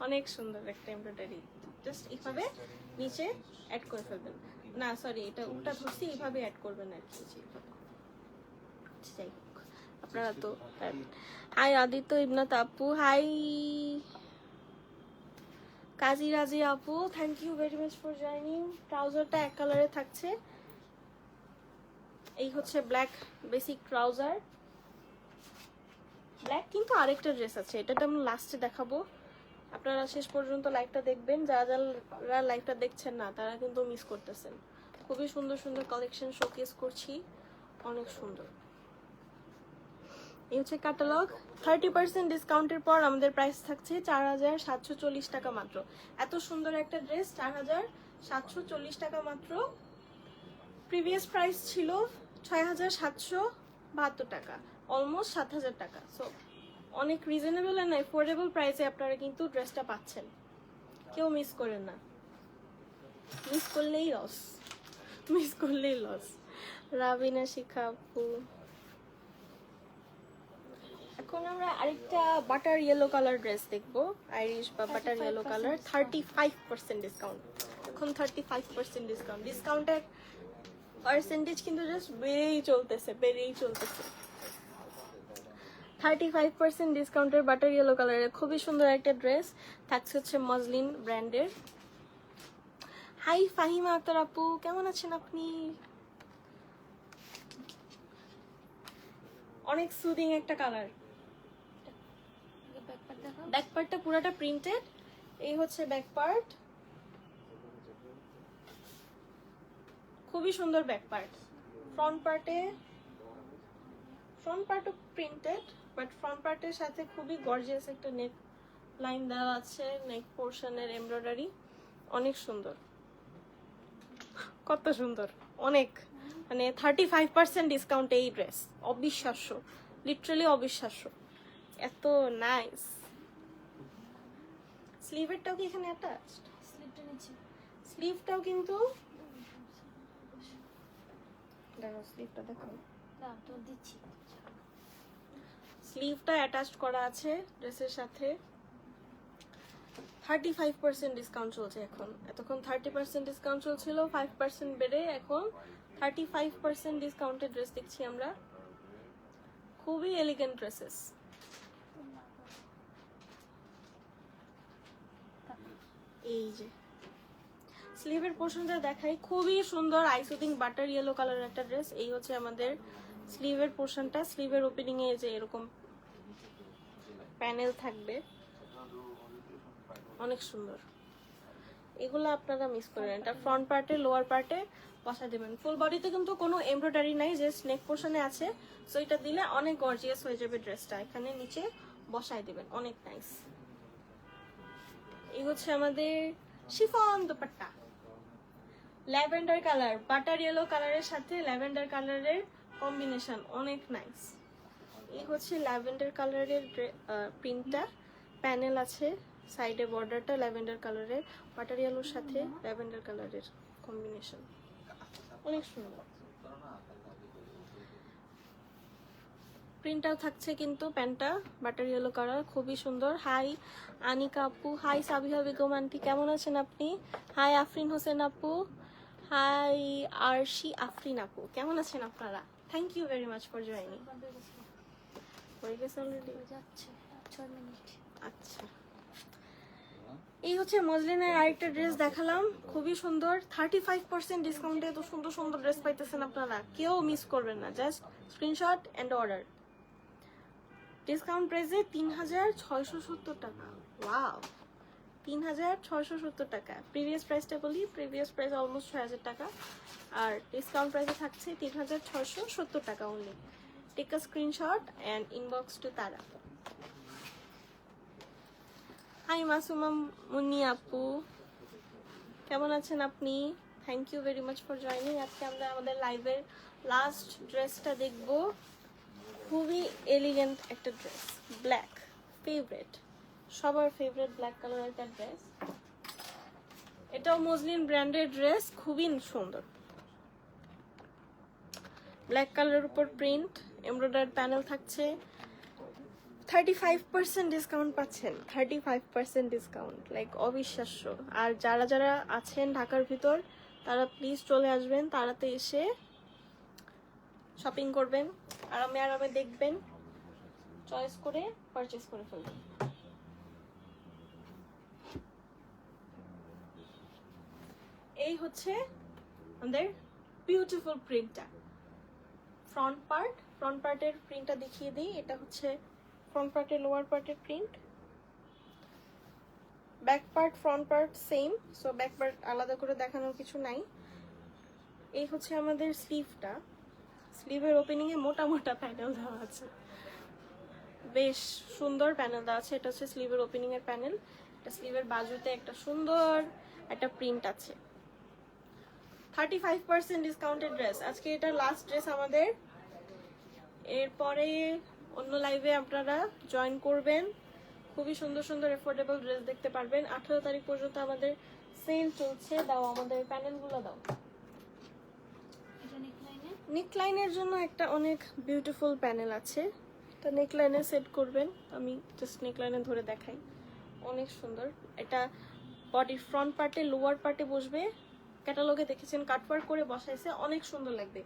অনেক সুন্দর একটা এমব্রয়ডারি। জাস্ট এইভাবে নিচে অ্যাড করে ফেলবেন। না সরি, এটা উল্টা ধরছি, এইভাবে অ্যাড করবেন আর কি। যাই হোক, আপনারা তো হাই আদিত্য ইবনাত আপু, হাই কাজী রাজি আপু, thank you very much for joining. ট্রাউজারটা এক কালারে থাকছে। এই হচ্ছে ব্ল্যাক বেসিক ট্রাউজার, ব্ল্যাক কিন্তু আরেকটা ড্রেস আছে, এটা আমি লাস্টে দেখাবো। আপনারা শেষ পর্যন্ত লাইভটা দেখবেন। যারা লাইভটা দেখছেন না তারা কিন্তু মিস করতেছেন। খুবই সুন্দর সুন্দর কালেকশন শোকেস করছি, অনেক সুন্দর। এই হচ্ছে ক্যাটালগ। 30% ডিসকাউন্টের পর আমাদের প্রাইস থাকছে 4740 টাকা মাত্র। এত সুন্দর একটা ড্রেস 4740 টাকা মাত্র। প্রিভিয়াস প্রাইস ছিল 6772 টাকা, অলমোস্ট 7000 টাকা। সো অনেক রিজনেবল এন্ড অ্যাফোর্ডেবল প্রাইসে আপনারা কিন্তু ড্রেসটা পাচ্ছেন। কেউ মিস করেন না, মিস করলেই লস, মিস করলেই লস। রাবিনা শিখা আপু, এখন আমরা আরেকটা বাটার ইয়েলো কালার ড্রেস দেখবো, আইরিশ বা বাটার ইয়েলো কালার। 35% ডিসকাউন্ট, এখন 35% ডিসকাউন্ট। ডিসকাউন্টের পার্সেন্টেজ কিন্তু জাস্ট বেড়েই চলতেছে, বেড়েই চলতেছে। 35% ডিসকাউন্টের বাটার ইয়েলো কালারের খুবই সুন্দর একটা ড্রেস থাকছে, হচ্ছে মজলিন ব্র্যান্ডের। হাই ফাহিমা আক্তার আপু, কেমন আছেন আপনি? অনেক সুদিং একটা কালার। ব্যাক পার্টটা পুরোটা প্রিন্টেড। এই হচ্ছে ব্যাক পার্ট, খুবই সুন্দর ব্যাক পার্ট। ফ্রন্ট পার্টও প্রিন্টেড, বাট ফ্রন্ট পার্টের সাথে খুবই গর্জিয়াস একটা নেক লাইন দেওয়া আছে, নেক পোর্শনের এমব্রয়ডারি, অনেক সুন্দর, কত সুন্দর, অনেক। মানে 35% ডিসকাউন্ট এই ড্রেস, অবিশ্বাস্য, লিটারালি অবিশ্বাস্য, এত নাইস। স্লিভেরটাও কি এখানে অ্যাটাচড? স্লিভটাও কিন্তু দেখো, স্লিভটা দেখো, স্লিভটা অ্যাটাচড করা আছে ড্রেসের সাথে। 35% ডিসকাউন্ট চলছে এখন। এতক্ষণ 30% ডিসকাউন্ট চলছিল, 5% বেড়ে এখন 35% ডিসকাউন্টের ড্রেস দেখছি আমরা। খুবই এলিগেন্ট ড্রেসেস। এই যে স্লিভের পোর্শনটা দেখাই, খুবই সুন্দর আইসুদিং বাটার ইয়েলো কালারের একটা ড্রেস। এই হচ্ছে আমাদের স্লিভের পোর্শনটা। স্লিভের ওপেনিং এ যে এরকম প্যানেল থাকবে, অনেক সুন্দর। এগুলো আপনারা মিস করেন। এটা ফ্রন্ট পার্টে, লোয়ার পার্টে বসা দেবেন। ফুল বডিতে কিন্তু কোনো এমব্রয়ডারি নাই, জাস্ট নেক পোর্শনে আছে। সো এটা দিলে অনেক গর্জিয়াস হয়ে যাবে ড্রেসটা। এখানে নিচে বসাই দিবেন, অনেক নাইস। এই হচ্ছে আমাদের chiffon dupatta, lavender colour, butter yellow কালারের সাথে ল্যাভেন্ডার কালারের কম্বিনেশন, অনেক নাইস। এই হচ্ছে ল্যাভেন্ডার কালারের প্রিন্টটা, প্যানেল আছে, সাইডে বর্ডারটা ল্যাভেন্ডার কালারের, বাটার ইয়েলোর সাথে ল্যাভেন্ডার কালারের কম্বিনেশন, অনেক সুন্দর। প্রিন্টটাও থাকছে কিন্তু প্যান্টটা বাটার ইয়েলো কালার, খুবই সুন্দর। হাই আনিকা আপু, হাই সাবিহা বেগম আন্টি, কেমন আছেন আপনি? হাই আফরিন হোসেন আপু, হাই আরশি আফরিন আপু, কেমন আছেন আপনারা? Thank you very much for joining. হয়ে গেছে অলরেডি? যাচ্ছে 6 মিনিট। আচ্ছা, এই হচ্ছে মজলিনের আরেকটা ড্রেস দেখালাম, খুবই সুন্দর। 35% ডিসকাউন্টে এত সুন্দর সুন্দর ড্রেস পাইতেছেন আপনারা, কেউ মিস করবেন না। Just screenshot and order. Discount প্রাইসে 3670 টাকা। ওয়াও, 3670 টাকা। প্রিভিয়াস প্রাইসটা বলি, প্রিভিয়াস প্রাইস অলমোস্ট 6000 টাকা, আর ডিসকাউন্ট প্রাইসে থাকছে 3670 টাকা only. Take a screenshot and inbox to তারা। হাই মাসুমা মুন্নি আপু, কেমন আছেন আপনি? Thank you very much for joining. আজকে আমরা আমাদের লাইভের লাস্ট ড্রেসটা দেখব। খুবই এলিগেন্ট একটা ড্রেস, ব্ল্যাক, ফেভারিট, সবার ফেভারিট ব্ল্যাক কালারের একটা ড্রেস। এটাও মজলিন ব্র্যান্ডের ড্রেস, খুবই সুন্দর। ব্ল্যাক কালারের উপর প্রিন্ট, এমব্রয়ডারি প্যানেল থাকছে। 35% ডিসকাউন্ট পাচ্ছেন, 35% ডিসকাউন্ট, লাইক অবিশ্বাস্য। আর যারা যারা আছেন ঢাকার ভিতর তারা প্লিজ চলে আসবেন, তাড়াতাড়ি এসে শপিং করবেন, আরামে আরামে দেখবেন, চয়েস করে পারচেজ করে ফেলবেন। এই হচ্ছে আমাদের বিউটিফুল প্রিন্টটা। ফ্রন্ট পার্টের প্রিন্টটা দেখিয়ে দিই। এটা হচ্ছে ফ্রন্ট পার্টের লোয়ার পার্টের print. Back part front part same, so back part আলাদা করে দেখানোর কিছু নাই। এই হচ্ছে আমাদের স্লিভটা। স্লিভের ওপেনিং এ মোটা মোটা প্যানেল দেওয়া আছে, বেশ সুন্দর প্যানেল দেওয়া আছে। এটা হচ্ছে স্লিভের ওপেনিং এর প্যানেল। এটা স্লিভের বাজুতে একটা সুন্দর একটা প্রিন্ট আছে। 35% ডিসকাউন্টেড ড্রেস। আজকে এটা লাস্ট ড্রেস আমাদের। এরপরে অন্য লাইভে আপনারা জয়েন করবেন, খুবই সুন্দর সুন্দর এফোর্ডেবল ড্রেস দেখতে পারবেন। 18 তারিখ পর্যন্ত আমাদের সেল চলছে। দাও আমাদের প্যানেলগুলো দাও। নেকলাইনের জন্য একটা অনেক বিউটিফুল প্যানেল আছে, এটা নেকলাইনে সেট করবেন। আমি জাস্ট নেকলাইনে ধরে দেখাই, অনেক সুন্দর। এটা বডির ফ্রন্ট পার্টে লোয়ার পার্টে বসবে। ক্যাটালগে দেখেছেন কাটওয়ার্ক করে বসাইছে, অনেক সুন্দর লাগবে,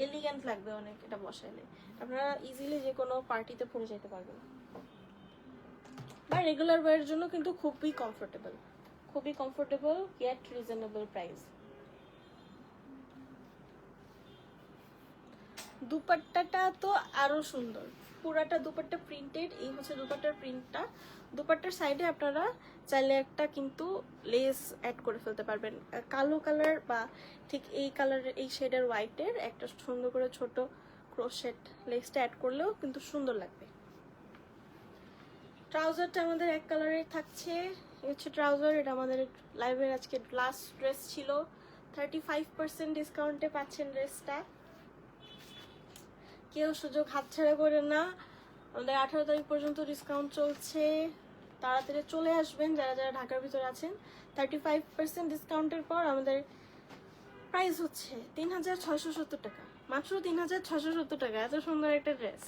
এলিগেন্ট লাগবে অনেক। এটা বসাইলে আপনারা ইজিলি যে কোনো পার্টিতে পরে যেতে পারবেন, বা রেগুলার ওয়্যারের জন্য কিন্তু খুবই কমফোর্টেবল ইয়েট রিজনেবল প্রাইস। দুপাট্টাটা তো আরো সুন্দর, পুরাটা দুপাট্টা প্রিন্টেড। এই হচ্ছে দুপাট্টার প্রিন্টটা। দুপাট্টার সাইডে আপনারা চাইলে একটা কিন্তু লেস অ্যাড করে ফেলতে পারবেন, কালো কালার বা ঠিক এই কালারের এই শেডের হোয়াইটের একটা সুন্দর করে ছোট ক্রোশেট লেসটা অ্যাড করলেও কিন্তু সুন্দর লাগবে। ট্রাউজারটা আমাদের এক কালারের থাকছে, এই হচ্ছে ট্রাউজার। এটা আমাদের লাইভের আজকে লাস্ট ড্রেস ছিল। 35% ডিসকাউন্টে পাচ্ছেন ড্রেসটা, কেউ সুযোগ হাতছাড়া করেন না। আমাদের 18 তারিখ পর্যন্ত ডিসকাউন্ট চলছে, তাড়াতাড়ি চলে আসবেন যারা যারা ঢাকার ভিতরে আছেন। 35% ডিসকাউন্টের পর আমাদের প্রাইস হচ্ছে 3670 টাকা, মাত্র 3670 টাকা। এত সুন্দর একটা ড্রেস।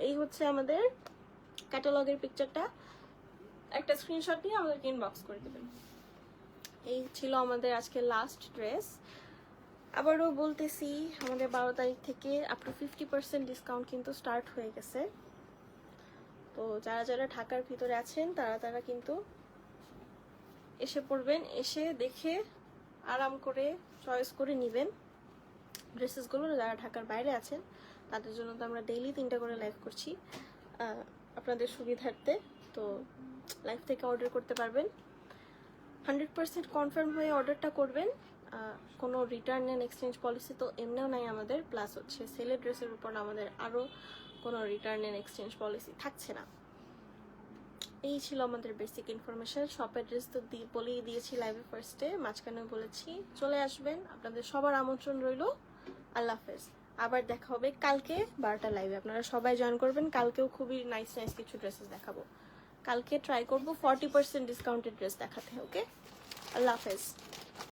এই হচ্ছে আমাদের ক্যাটালগের পিকচারটা, একটা স্ক্রিনশট নিয়ে আমাদেরকে ইনবক্স করে দেবেন। এই ছিল আমাদের আজকে লাস্ট ড্রেস। আবারও বলতেছি, আমাদের 12 তারিখ থেকে আপ টু 50% ডিসকাউন্ট কিন্তু স্টার্ট হয়ে গেছে। তো যারা যারা ঢাকার ভিতরে আছেন তারা কিন্তু এসে পড়বেন, এসে দেখে আরাম করে চয়েস করে নেবেন ড্রেসেসগুলো। যারা ঢাকার বাইরে আছেন তাদের জন্য তো আমরা ডেইলি 3টা করে লাইভ করছি আপনাদের সুবিধার্থে। তো লাইভ থেকে অর্ডার করতে পারবেন। 100% কনফার্ম হয়ে অর্ডারটা করবেন। কোনো রিটার্ন অ্যান্ড এক্সচেঞ্জ পলিসি তো এমনিও নাই আমাদের, প্লাস হচ্ছে সেলের ড্রেসের উপর আমাদের আরও কোনো রিটার্ন অ্যান্ড এক্সচেঞ্জ পলিসি থাকছে না। এই ছিল আমাদের বেসিক ইনফরমেশন। শপ অ্যাড্রেস তো বলেই দিয়েছি লাইভে ফার্স্টে, মাঝখানেও বলেছি। চলে আসবেন, আপনাদের সবার আমন্ত্রণ রইল। আল্লাহ হাফেজ। আবার দেখা হবে কালকে 12টা লাইভে। আপনারা সবাই জয়েন করবেন। কালকেও খুবই নাইস কিছু ড্রেসেস দেখাবো। কালকে ট্রাই করবো 40% ডিসকাউন্টেড ড্রেস দেখাতে। ওকে, আল্লাহ হাফেজ।